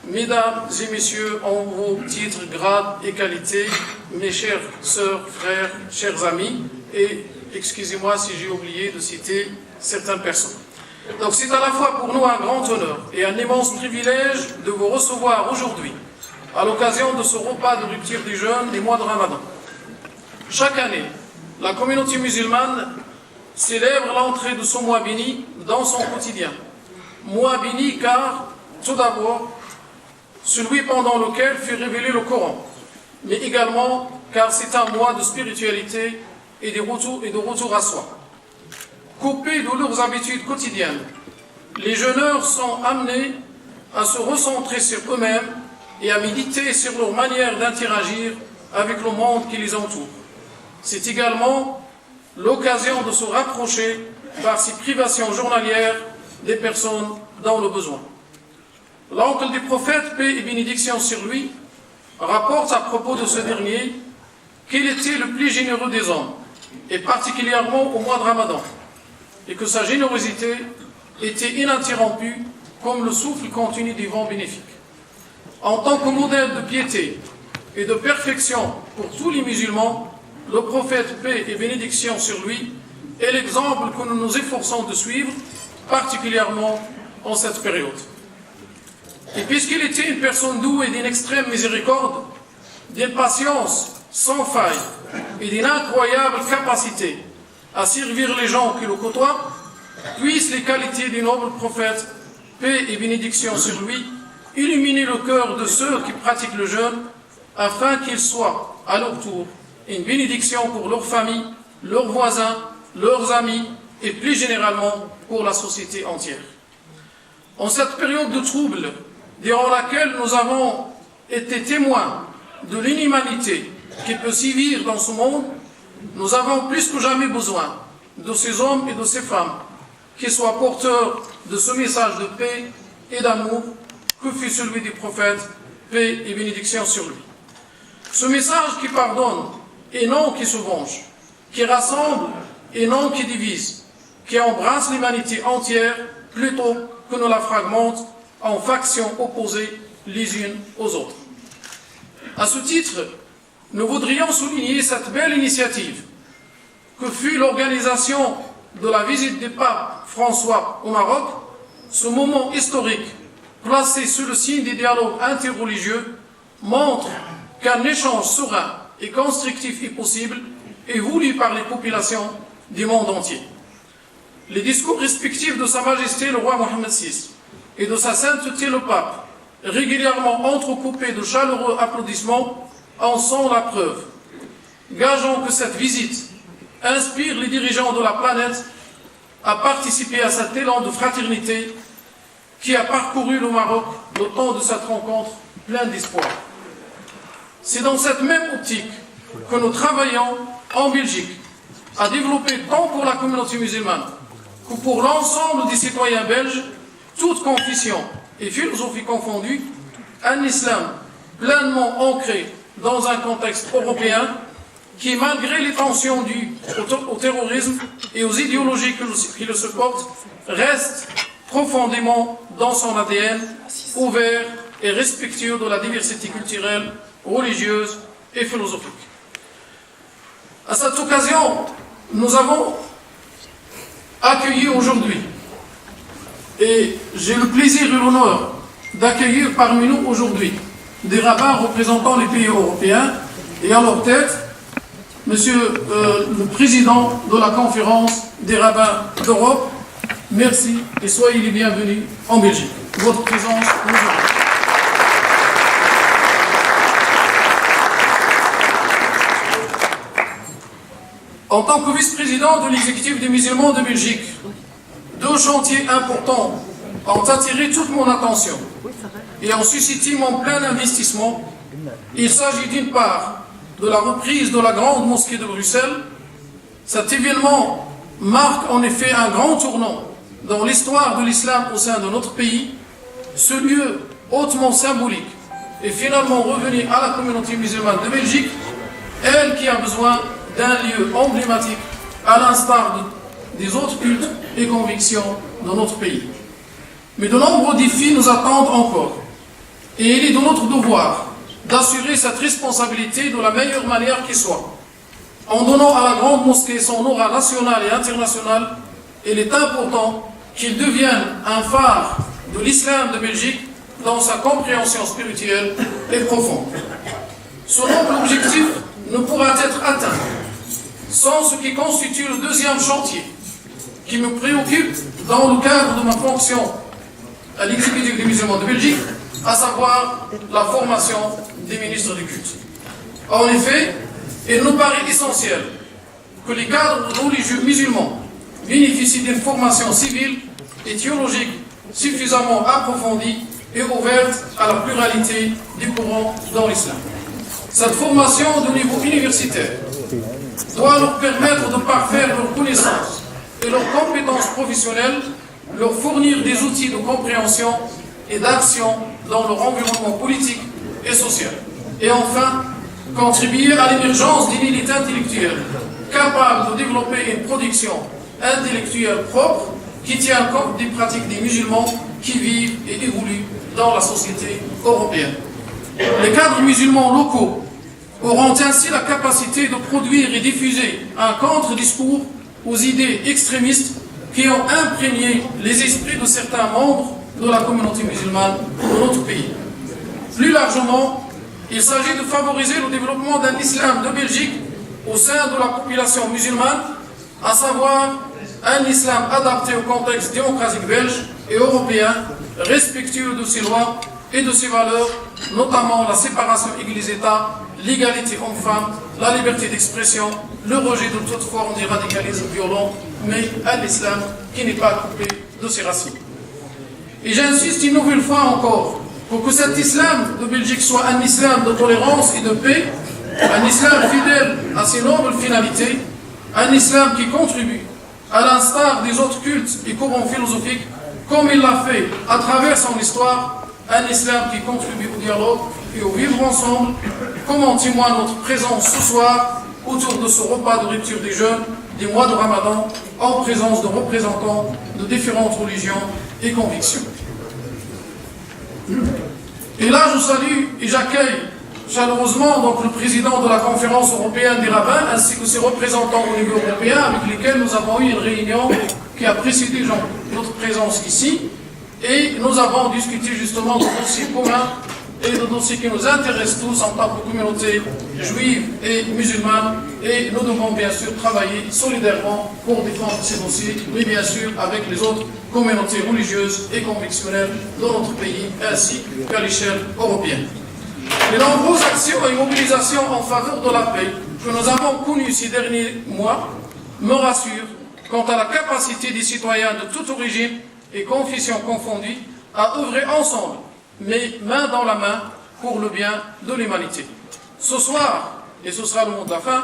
mesdames et messieurs en vos titres, grades et qualités, mes chères sœurs, frères, chers amis, et excusez-moi si j'ai oublié de citer certaines personnes. Donc c'est à la fois pour nous un grand honneur et un immense privilège de vous recevoir aujourd'hui à l'occasion de ce repas de rupture du jeûne des mois de Ramadan. Chaque année, la communauté musulmane célèbre l'entrée de ce mois béni dans son quotidien. Mois béni car, tout d'abord, celui pendant lequel fut révélé le Coran, mais également car c'est un mois de spiritualité et de retour à soi. Coupés de leurs habitudes quotidiennes, les jeûneurs sont amenés à se recentrer sur eux-mêmes et à méditer sur leur manière d'interagir avec le monde qui les entoure. C'est également l'occasion de se rapprocher par ces privations journalières des personnes dans le besoin. L'oncle du prophète, paix et bénédiction sur lui, rapporte à propos de ce dernier qu'il était le plus généreux des hommes, et particulièrement au mois de Ramadan, et que sa générosité était ininterrompue comme le souffle continu du vent bénéfique. En tant que modèle de piété et de perfection pour tous les musulmans, le prophète, paix et bénédiction sur lui, est l'exemple que nous nous efforçons de suivre, particulièrement en cette période. Et puisqu'il était une personne douée d'une extrême miséricorde, d'une patience sans faille et d'une incroyable capacité à servir les gens qui le côtoient, puissent les qualités du noble prophète, paix et bénédiction sur lui, illuminer le cœur de ceux qui pratiquent le jeûne, afin qu'ils soient, à leur tour, une bénédiction pour leur famille, leurs voisins, leurs amis, et plus généralement pour la société entière. En cette période de trouble, durant laquelle nous avons été témoins de l'inhumanité qui peut sévir dans ce monde, nous avons plus que jamais besoin de ces hommes et de ces femmes qui soient porteurs de ce message de paix et d'amour que fut celui du prophète, paix et bénédiction sur lui. Ce message qui pardonne et non qui se venge, qui rassemble et non qui divise, qui embrasse l'humanité entière plutôt que ne la fragmente en factions opposées les unes aux autres. À ce titre, nous voudrions souligner cette belle initiative que fut l'organisation de la visite du pape François au Maroc, ce moment historique placé sous le signe des dialogues interreligieux montre qu'un échange serein et constructif est possible et voulu par les populations du monde entier. Les discours respectifs de Sa Majesté le roi Mohammed VI et de Sa Sainteté le Pape, régulièrement entrecoupés de chaleureux applaudissements, en sont la preuve. Gageons que cette visite inspire les dirigeants de la planète à participer à cet élan de fraternité qui a parcouru le Maroc le temps de cette rencontre pleine d'espoir. C'est dans cette même optique que nous travaillons en Belgique à développer tant pour la communauté musulmane que pour l'ensemble des citoyens belges, toutes confessions et philosophies confondues, un islam pleinement ancré dans un contexte européen qui, malgré les tensions dues au terrorisme et aux idéologies qui le supportent, reste profondément dans son ADN, ouvert et respectueux de la diversité culturelle, religieuse et philosophique. À cette occasion, nous avons accueilli aujourd'hui, et j'ai le plaisir et l'honneur d'accueillir parmi nous aujourd'hui des rabbins représentant les pays européens, et à leur tête, Monsieur le Président de la Conférence des rabbins d'Europe. Merci et soyez les bienvenus en Belgique. Votre présence nous honore. En tant que vice-président de l'exécutif des musulmans de Belgique, 2 deux chantiers importants ont attiré toute mon attention et ont suscité mon plein investissement. Il s'agit d'une part de la reprise de la grande mosquée de Bruxelles. Cet événement marque en effet un grand tournant dans l'histoire de l'islam au sein de notre pays. Ce lieu hautement symbolique est finalement revenu à la communauté musulmane de Belgique, elle qui a besoin d'un lieu emblématique à l'instar des autres cultes et convictions de notre pays. Mais de nombreux défis nous attendent encore, et il est de notre devoir d'assurer cette responsabilité de la meilleure manière qui soit. En donnant à la grande mosquée son aura nationale et internationale, il est important qu'il devienne un phare de l'islam de Belgique dans sa compréhension spirituelle et profonde. Ce noble objectif ne pourra être atteint sans ce qui constitue le deuxième chantier qui me préoccupe dans le cadre de ma fonction à l'exécutif des musulmans de Belgique, à savoir la formation des ministres du culte. En effet, il nous paraît essentiel que les cadres religieux musulmans bénéficient d'une formation civile et théologique suffisamment approfondie et ouverte à la pluralité des courants dans l'islam. Cette formation de niveau universitaire doit leur permettre de parfaire leurs connaissances et leurs compétences professionnelles, leur fournir des outils de compréhension et d'action dans leur environnement politique et social. Et enfin, contribuer à l'émergence d'une élite intellectuelle capable de développer une production intellectuelle propre qui tient compte des pratiques des musulmans qui vivent et évoluent dans la société européenne. Les cadres musulmans locaux auront ainsi la capacité de produire et diffuser un contre-discours aux idées extrémistes qui ont imprégné les esprits de certains membres de la communauté musulmane de notre pays. Plus largement, il s'agit de favoriser le développement d'un islam de Belgique au sein de la population musulmane, à savoir un islam adapté au contexte démocratique belge et européen, respectueux de ses lois et de ses valeurs, notamment la séparation Église-État, l'égalité homme-femme, la liberté d'expression, le rejet de toute forme de radicalisme violent, mais un islam qui n'est pas coupé de ses racines. Et j'insiste une nouvelle fois encore, pour que cet islam de Belgique soit un islam de tolérance et de paix, un islam fidèle à ses nobles finalités, un islam qui contribue, à l'instar des autres cultes et courants philosophiques, comme il l'a fait à travers son histoire, un islam qui contribue au dialogue et au vivre ensemble, comme en témoigne notre présence ce soir autour de ce repas de rupture des jeûnes des mois de Ramadan, en présence de représentants de différentes religions et convictions. Et là, je salue et j'accueille chaleureusement donc le président de la conférence européenne des rabbins ainsi que ses représentants au niveau européen avec lesquels nous avons eu une réunion qui a précédé notre présence ici, et nous avons discuté justement de dossiers communs et de dossiers qui nous intéressent tous en tant que communauté juive et musulmane, et nous devons bien sûr travailler solidairement pour défendre ces dossiers, mais bien sûr avec les autres communautés religieuses et convictionnelles de notre pays ainsi qu'à l'échelle européenne. Les nombreuses actions et mobilisations en faveur de la paix que nous avons connues ces derniers mois me rassurent quant à la capacité des citoyens de toute origine et confession confondues à œuvrer ensemble, mais main dans la main, pour le bien de l'humanité. Ce soir, et ce sera le mot de la fin,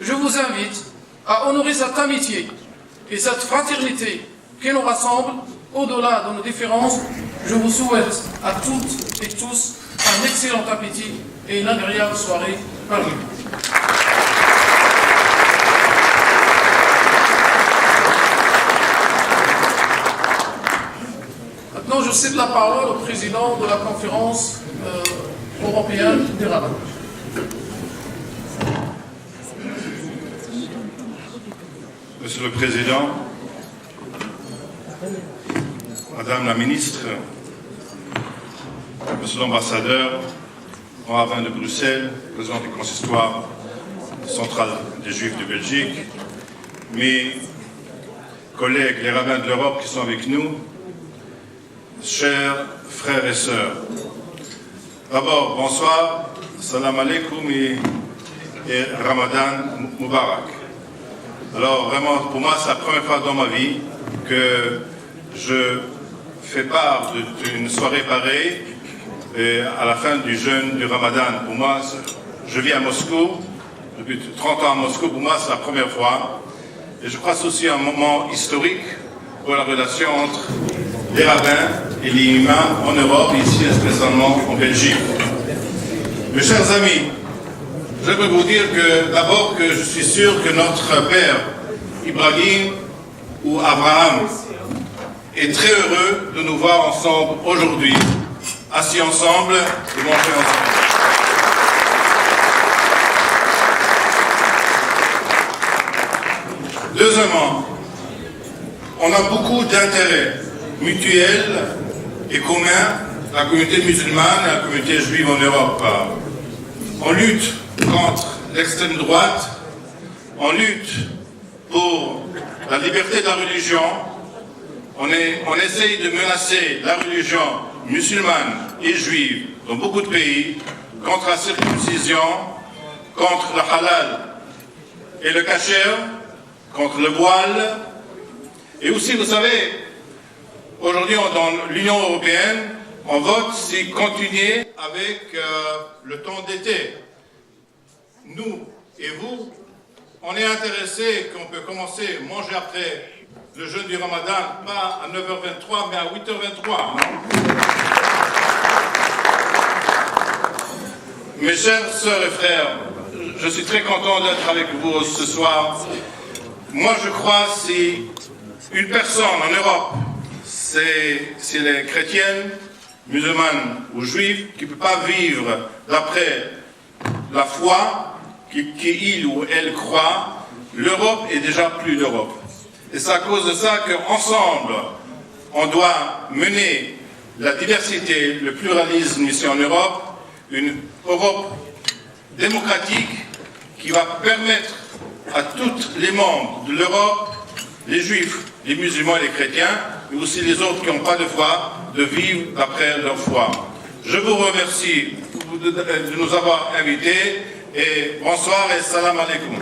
je vous invite à honorer cette amitié et cette fraternité qui nous rassemble au-delà de nos différences. Je vous souhaite à toutes et tous un excellent appétit et une agréable soirée parmi nous. Maintenant, je cède la parole au président de la conférence européenne des rabbins. Monsieur le Président, Madame la Ministre, Monsieur l'Ambassadeur, rabbin de Bruxelles, président du consistoire central des Juifs de Belgique, mes collègues, les rabbins de l'Europe qui sont avec nous, chers frères et sœurs. D'abord, bonsoir, salam alaikum et Ramadan Mubarak. Alors vraiment, pour moi, c'est la première fois dans ma vie que je fais part d'une soirée pareille à la fin du jeûne du Ramadan. Pour moi, je vis à Moscou, depuis 30 ans à Moscou, pour moi c'est la première fois. Et je crois que c'est aussi un moment historique pour la relation entre les rabbins et les imams en Europe, et ici spécialement en Belgique. Mes chers amis, je veux vous dire que d'abord que je suis sûr que notre père Ibrahim ou Abraham est très heureux de nous voir ensemble aujourd'hui, assis ensemble et manger ensemble. Deuxièmement, on a beaucoup d'intérêts mutuels et communs, la communauté musulmane et la communauté juive en Europe. On lutte contre l'extrême droite, on lutte pour la liberté de la religion, on essaye de menacer la religion musulmane et juive dans beaucoup de pays, contre la circoncision, contre le halal et le kasher, contre le voile. Et aussi, vous savez, aujourd'hui dans l'Union européenne, on vote si continuer avec le temps d'été. Nous et vous, on est intéressés qu'on peut commencer à manger après le jeûne du Ramadan, pas à 9h23, mais à 8h23. Non? Mes chères sœurs et frères, je suis très content d'être avec vous ce soir. Moi, je crois que si une personne en Europe, si elle est chrétienne, musulmane ou juive, qui ne peut pas vivre d'après la foi qu'il ou elle croit, l'Europe est déjà plus l'Europe. Et c'est à cause de ça qu'ensemble, on doit mener la diversité, le pluralisme ici en Europe, une Europe démocratique qui va permettre à tous les membres de l'Europe, les juifs, les musulmans et les chrétiens, mais aussi les autres qui n'ont pas de foi, de vivre d'après leur foi. Je vous remercie de nous avoir invités et bonsoir et salam alaikum.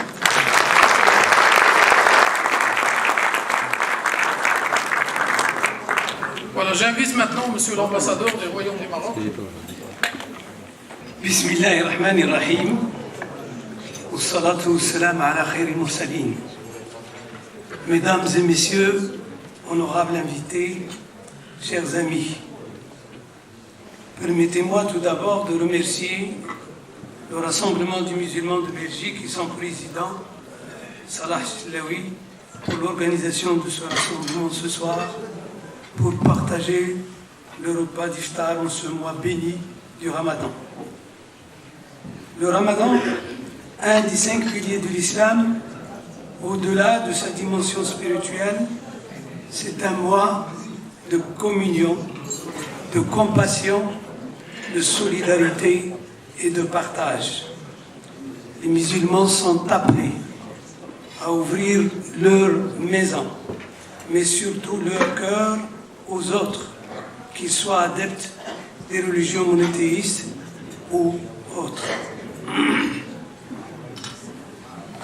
Voilà, j'invite maintenant Monsieur l'ambassadeur du Royaume du Maroc. Bismillahirrahmanirrahim. Wassalatu wassalam ala khairil mursalin. Mesdames et messieurs, honorables invités, chers amis, permettez-moi tout d'abord de remercier le Rassemblement des musulmans de Belgique et son président, Salah Chilaoui, pour l'organisation de ce rassemblement ce soir, pour partager le repas d'Iftar en ce mois béni du Ramadan. Le Ramadan, un des 5 piliers de l'islam, au-delà de sa dimension spirituelle, c'est un mois de communion, de compassion, de solidarité et de partage. Les musulmans sont appelés à ouvrir leur maison, mais surtout leur cœur aux autres, qu'ils soient adeptes des religions monothéistes ou autres.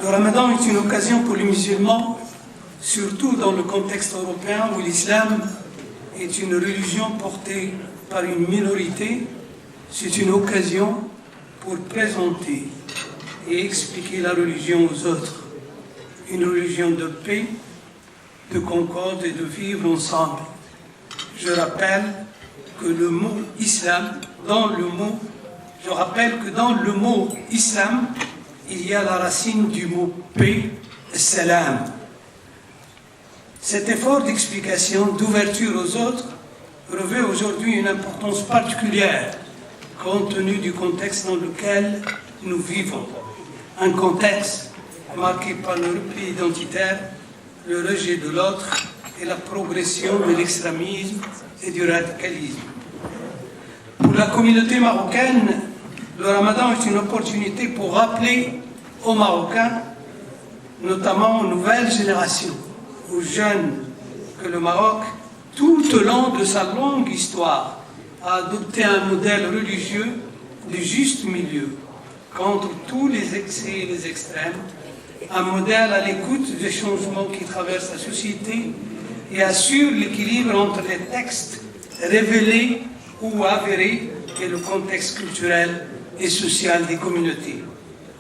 Le Ramadan est une occasion pour les musulmans, surtout dans le contexte européen où l'islam est une religion portée par une minorité. C'est une occasion pour présenter et expliquer la religion aux autres. Une religion de paix, de concorde et de vivre ensemble. Je rappelle que le mot islam, je rappelle que dans le mot islam, il y a la racine du mot paix, salam. Cet effort d'explication, d'ouverture aux autres, revêt aujourd'hui une importance particulière, compte tenu du contexte dans lequel nous vivons. Un contexte marqué par le repli identitaire, le rejet de l'autre et la progression de l'extrémisme et du radicalisme. Pour la communauté marocaine, le Ramadan est une opportunité pour rappeler aux Marocains, notamment aux nouvelles générations, aux jeunes, que le Maroc, tout au long de sa longue histoire, a adopté un modèle religieux du juste milieu, contre tous les excès et les extrêmes, un modèle à l'écoute des changements qui traversent la société et assure l'équilibre entre les textes révélés ou avérés et le contexte culturel et social des communautés.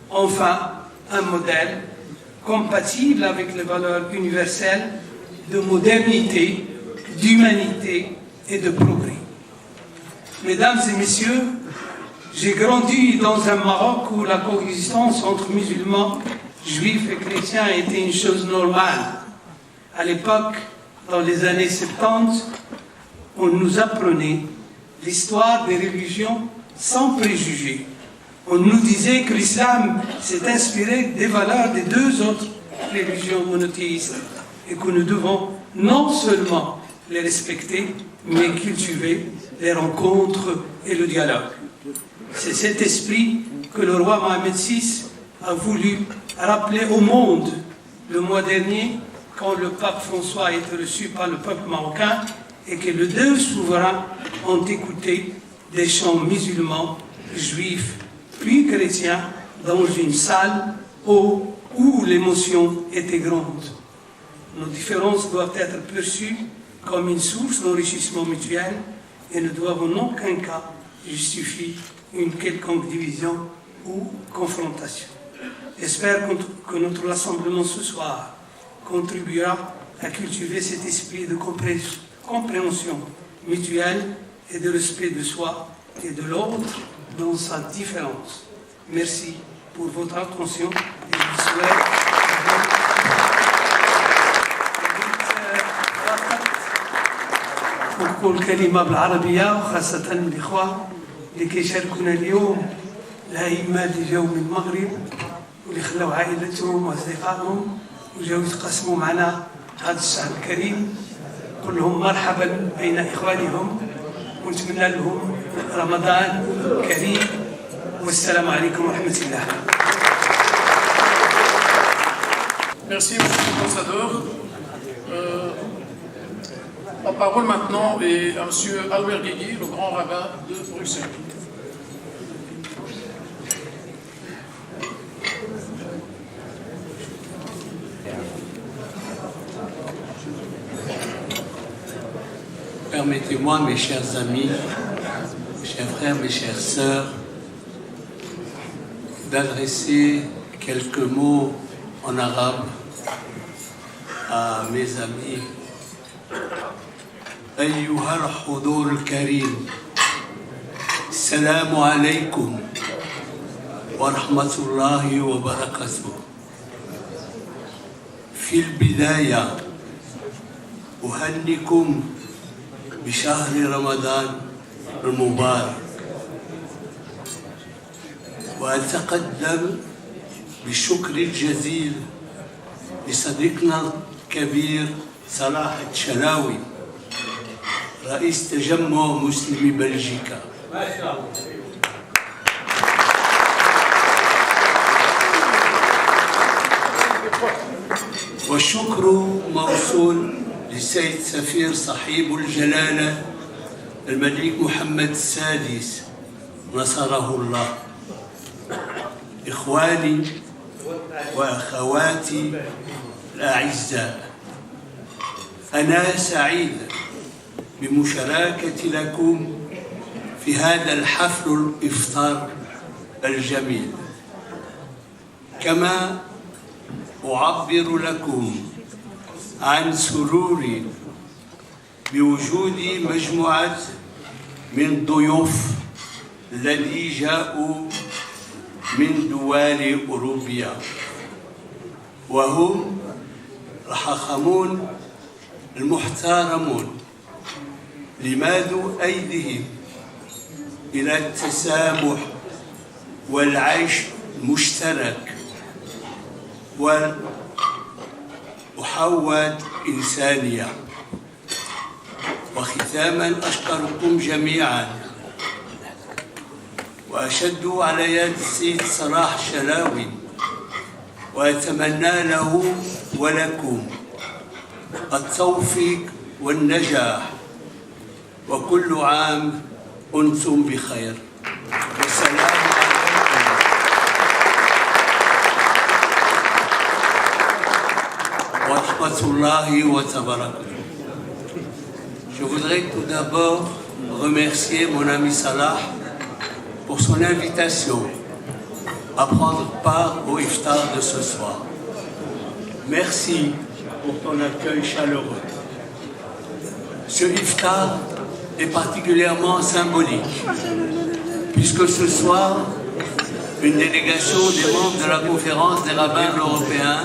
Enfin, un modèle compatible avec les valeurs universelles de modernité, d'humanité et de progrès. Mesdames et messieurs, j'ai grandi dans un Maroc où la coexistence entre musulmans, juifs et chrétiens était une chose normale. À l'époque, dans les années 70, on nous apprenait l'histoire des religions sans préjugés. On nous disait que l'islam s'est inspiré des valeurs des deux autres religions monothéistes et que nous devons non seulement les respecter, mais cultiver les rencontres et le dialogue. C'est cet esprit que le roi Mohamed VI a voulu rappeler au monde le mois dernier, quand le pape François a été reçu par le peuple marocain et que les deux souverains ont écouté des chants musulmans, juifs, puis chrétiens dans une salle où l'émotion était grande. Nos différences doivent être perçues comme une source d'enrichissement mutuel et ne doivent en aucun cas justifier une quelconque division ou confrontation. J'espère que notre rassemblement ce soir contribuera à cultiver cet esprit de compréhension mutuelle et de respect de soi et de l'autre dans sa différence. Merci pour votre attention et je vous souhaite أقول كلمة بالعربية وخاصة الإخوة اللي كيشاركونا اليوم، الأئمة اللي جاوا من المغرب واللي خلاو عائلتهم وأصدقائهم وجاوا يتقاسموا معنا هذا الشعب الكريم. نقول لهم مرحبا بين إخوانهم ونتمنى لهم رمضان كريم والسلام عليكم ورحمة الله. Merci, monsieur l'ambassadeur. La parole maintenant est à monsieur Albert Guigui, le grand rabbin de Bruxelles. Permettez-moi, mes chers amis, mes chers frères, mes chères sœurs, d'adresser quelques mots en arabe à mes amis. أيها الحضور الكريم، السلام عليكم ورحمة الله وبركاته. في البداية أهنئكم بشهر رمضان المبارك، وأتقدم بالشكر الجزيل لصديقنا الكبير صلاح الشلاوي رئيس تجمع مسلمي بلجيكا. والشكر موصول للسيد سفير صاحب الجلالة الملك محمد السادس نصره الله. إخواني وأخواتي الأعزاء، أنا سعيد بمشاركتي لكم في هذا الحفل الإفطار الجميل، كما أعبر لكم عن سروري بوجود مجموعة من ضيوف الذين جاءوا من دول أوروبية، وهم الحاخامون المحترمون لمادوا أيديهم إلى التسامح والعيش المشترك والأحوال إنسانية. وختاما أشكركم جميعا وأشد على يد السيد صلاح الشلاوي، وأتمنى له ولكم التوفيق والنجاح، وكل عام أنتم بخير، والسلام عليكم ورحمة الله وبركاته. Je voudrais tout d'abord remercier mon ami Salah pour son invitation à prendre part au iftar de ce soir. Merci pour ton accueil chaleureux. Ce iftar est particulièrement symbolique, puisque ce soir, une délégation des membres de la conférence des rabbins européens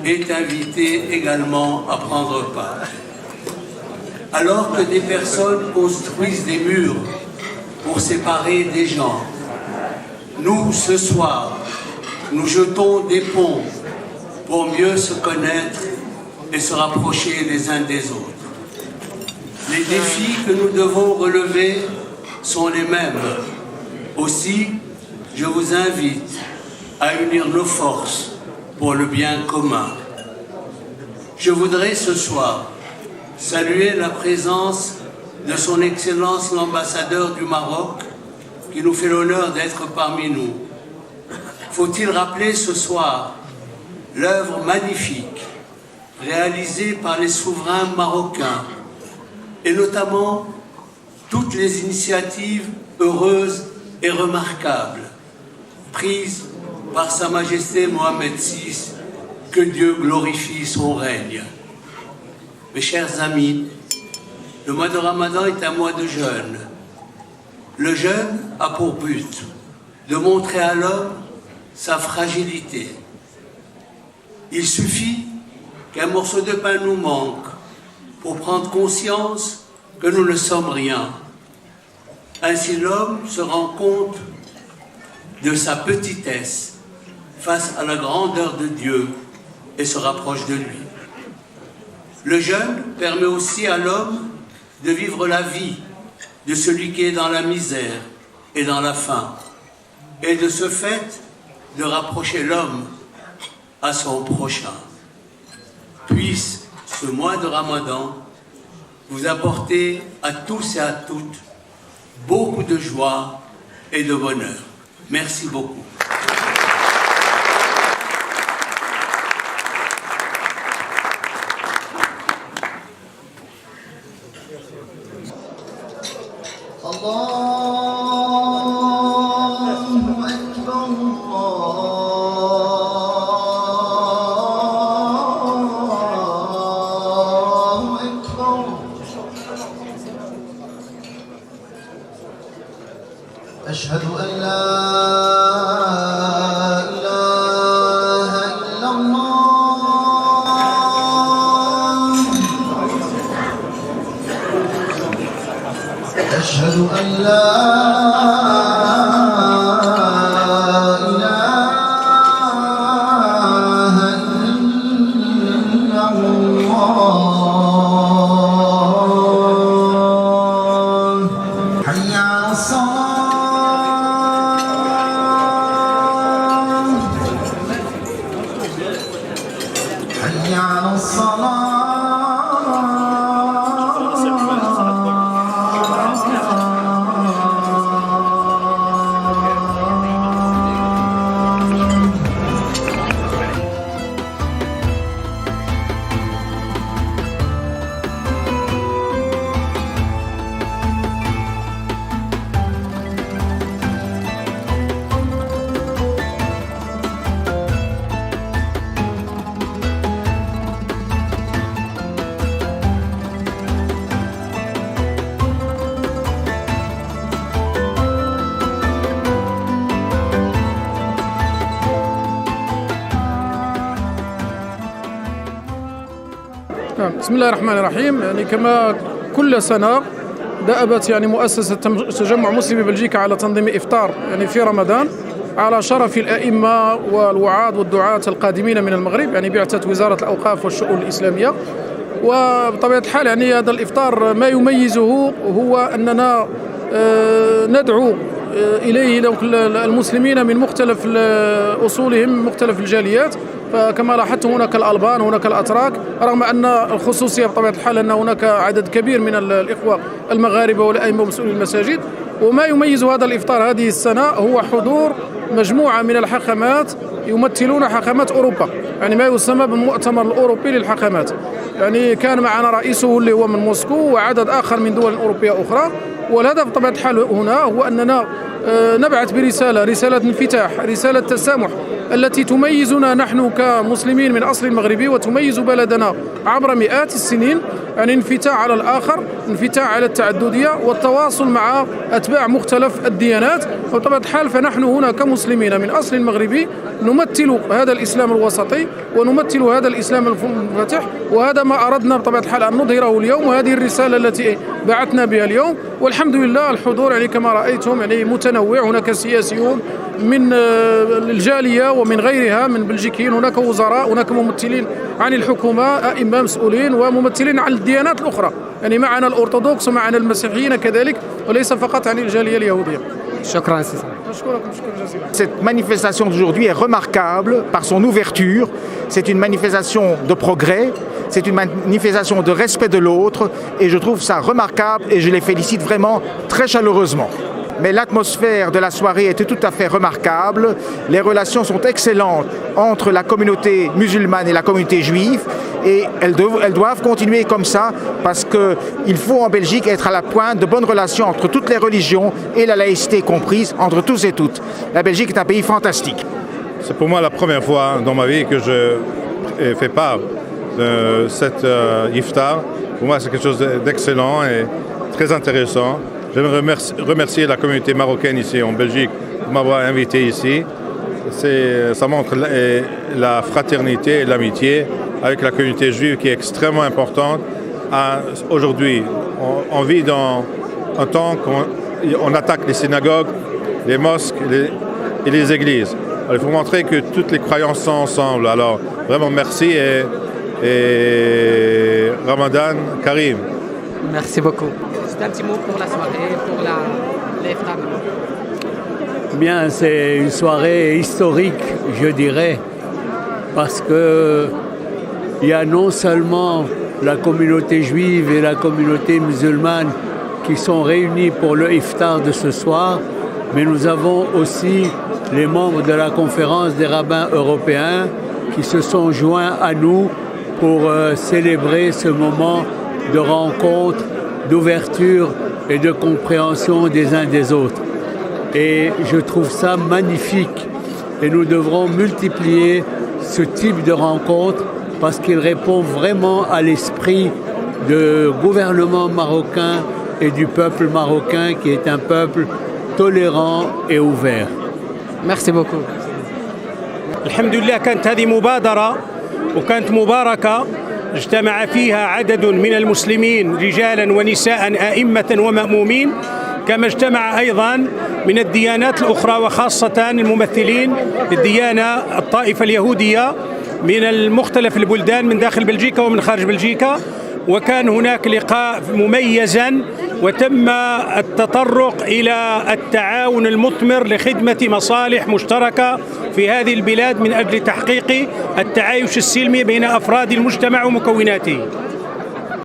est invitée également à prendre part. Alors que des personnes construisent des murs pour séparer des gens, nous, ce soir, nous jetons des ponts pour mieux se connaître et se rapprocher les uns des autres. Les défis que nous devons relever sont les mêmes. Aussi, je vous invite à unir nos forces pour le bien commun. Je voudrais ce soir saluer la présence de son Excellence l'ambassadeur du Maroc, qui nous fait l'honneur d'être parmi nous. Faut-il rappeler ce soir l'œuvre magnifique réalisée par les souverains marocains et notamment toutes les initiatives heureuses et remarquables prises par Sa Majesté Mohamed VI, que Dieu glorifie son règne. Mes chers amis, le mois de Ramadan est un mois de jeûne. Le jeûne a pour but de montrer à l'homme sa fragilité. Il suffit qu'un morceau de pain nous manque pour prendre conscience que nous ne sommes rien. Ainsi l'homme se rend compte de sa petitesse face à la grandeur de Dieu et se rapproche de lui. Le jeûne permet aussi à l'homme de vivre la vie de celui qui est dans la misère et dans la faim, et de ce fait de rapprocher l'homme à son prochain. Puisse ce mois de Ramadan vous apporter à tous et à toutes beaucoup de joie et de bonheur. Merci beaucoup. أشهد أن لا إله إلا الله أشهد أن لا إله إلا الله حي على الصلاة حي على بسم الله الرحمن الرحيم. يعني كما كل سنة دأبت يعني مؤسسة تجمع مسلمي بلجيكا على تنظيم إفطار يعني في رمضان على شرف الأئمة والوعاظ والدعاة القادمين من المغرب، يعني بعثة وزارة الأوقاف والشؤون الإسلامية. وبطبيعة الحال يعني هذا الإفطار ما يميزه هو أننا ندعو إليه المسلمين من مختلف أصولهم، مختلف الجاليات. فكما لاحظتم هناك الألبان، هناك الأتراك، رغم أن الخصوصية بطبيعة الحال أن هناك عدد كبير من الإخوة المغاربة والأئمة ومسؤولي المساجد، وما يميز هذا الإفطار هذه السنة هو حضور مجموعة من الحاخامات يمثلون حاخامات أوروبا، يعني ما يسمى بالمؤتمر الأوروبي للحاخامات. يعني كان معنا رئيسه اللي هو من موسكو وعدد آخر من دول أوروبية أخرى. والهدف بطبيعة الحال هنا هو أننا نبعث رسالة انفتاح، رسالة تسامح التي تميزنا نحن كمسلمين من أصل مغربي وتميز بلدنا عبر مئات السنين، يعني انفتاح على الآخر، انفتاح على التعددية والتواصل مع أتباع مختلف الديانات. وبطبيعة الحال فنحن هنا كمسلمين من أصل مغربي نمثل هذا الإسلام الوسطي ونمثل هذا الإسلام المنفتح، وهذا ما أردنا بطبيعة الحال أن نظهره اليوم، وهذه الرسالة التي بعثنا بها اليوم. والحمد لله الحضور يعني كما رأيتم يعني متنوع، هناك سياسيون من الجالية ومن غيرها من بلجيكيين، هناك وزراء، هناك ممثلين عن الحكومة، أئمة مسؤولين وممثلين عن الديانات الأخرى، يعني معنا الأرثوذكس ومعنا المسيحيين كذلك، وليس فقط عن الجالية اليهودية. Cette manifestation d'aujourd'hui est remarquable par son ouverture. C'est une manifestation de progrès, c'est une manifestation de respect de l'autre et je trouve ça remarquable et je les félicite vraiment très chaleureusement. Mais l'atmosphère de la soirée était tout à fait remarquable. Les relations sont excellentes entre la communauté musulmane et la communauté juive et elles doivent continuer comme ça parce qu'il faut en Belgique être à la pointe de bonnes relations entre toutes les religions et la laïcité comprise entre tous et toutes. La Belgique est un pays fantastique. C'est pour moi la première fois dans ma vie que je fais part de cette iftar. Pour moi c'est quelque chose d'excellent et très intéressant. J'aimerais remercier la communauté marocaine ici en Belgique pour m'avoir invité ici. Ça montre la fraternité et l'amitié avec la communauté juive qui est extrêmement importante. Aujourd'hui, on vit dans un temps qu'on attaque les synagogues, les mosques et les églises. Alors, il faut montrer que toutes les croyances sont ensemble. Alors vraiment merci et Ramadan Karim. Merci beaucoup. Un petit mot pour la soirée, pour les femmes. Bien, c'est une soirée historique, je dirais, parce que il y a non seulement la communauté juive et la communauté musulmane qui sont réunies pour le iftar de ce soir, mais nous avons aussi les membres de la conférence des rabbins européens qui se sont joints à nous pour célébrer ce moment de rencontre, d'ouverture et de compréhension des uns des autres. Et je trouve ça magnifique. Et nous devrons multiplier ce type de rencontres parce qu'il répond vraiment à l'esprit du gouvernement marocain et du peuple marocain qui est un peuple tolérant et ouvert. Merci beaucoup. Alhamdulillah, كانت هذه مبادرة وكانت مباركة اجتمع فيها عدد من المسلمين رجالا ونساء أئمة ومأمومين، كما اجتمع أيضا من الديانات الأخرى وخاصة الممثلين للديانة الطائفة اليهودية من المختلف البلدان من داخل بلجيكا ومن خارج بلجيكا. وكان هناك لقاء مميزا وتم التطرق إلى التعاون المثمر لخدمة مصالح مشتركة في هذه البلاد من أجل تحقيق التعايش السلمي بين أفراد المجتمع ومكوناته.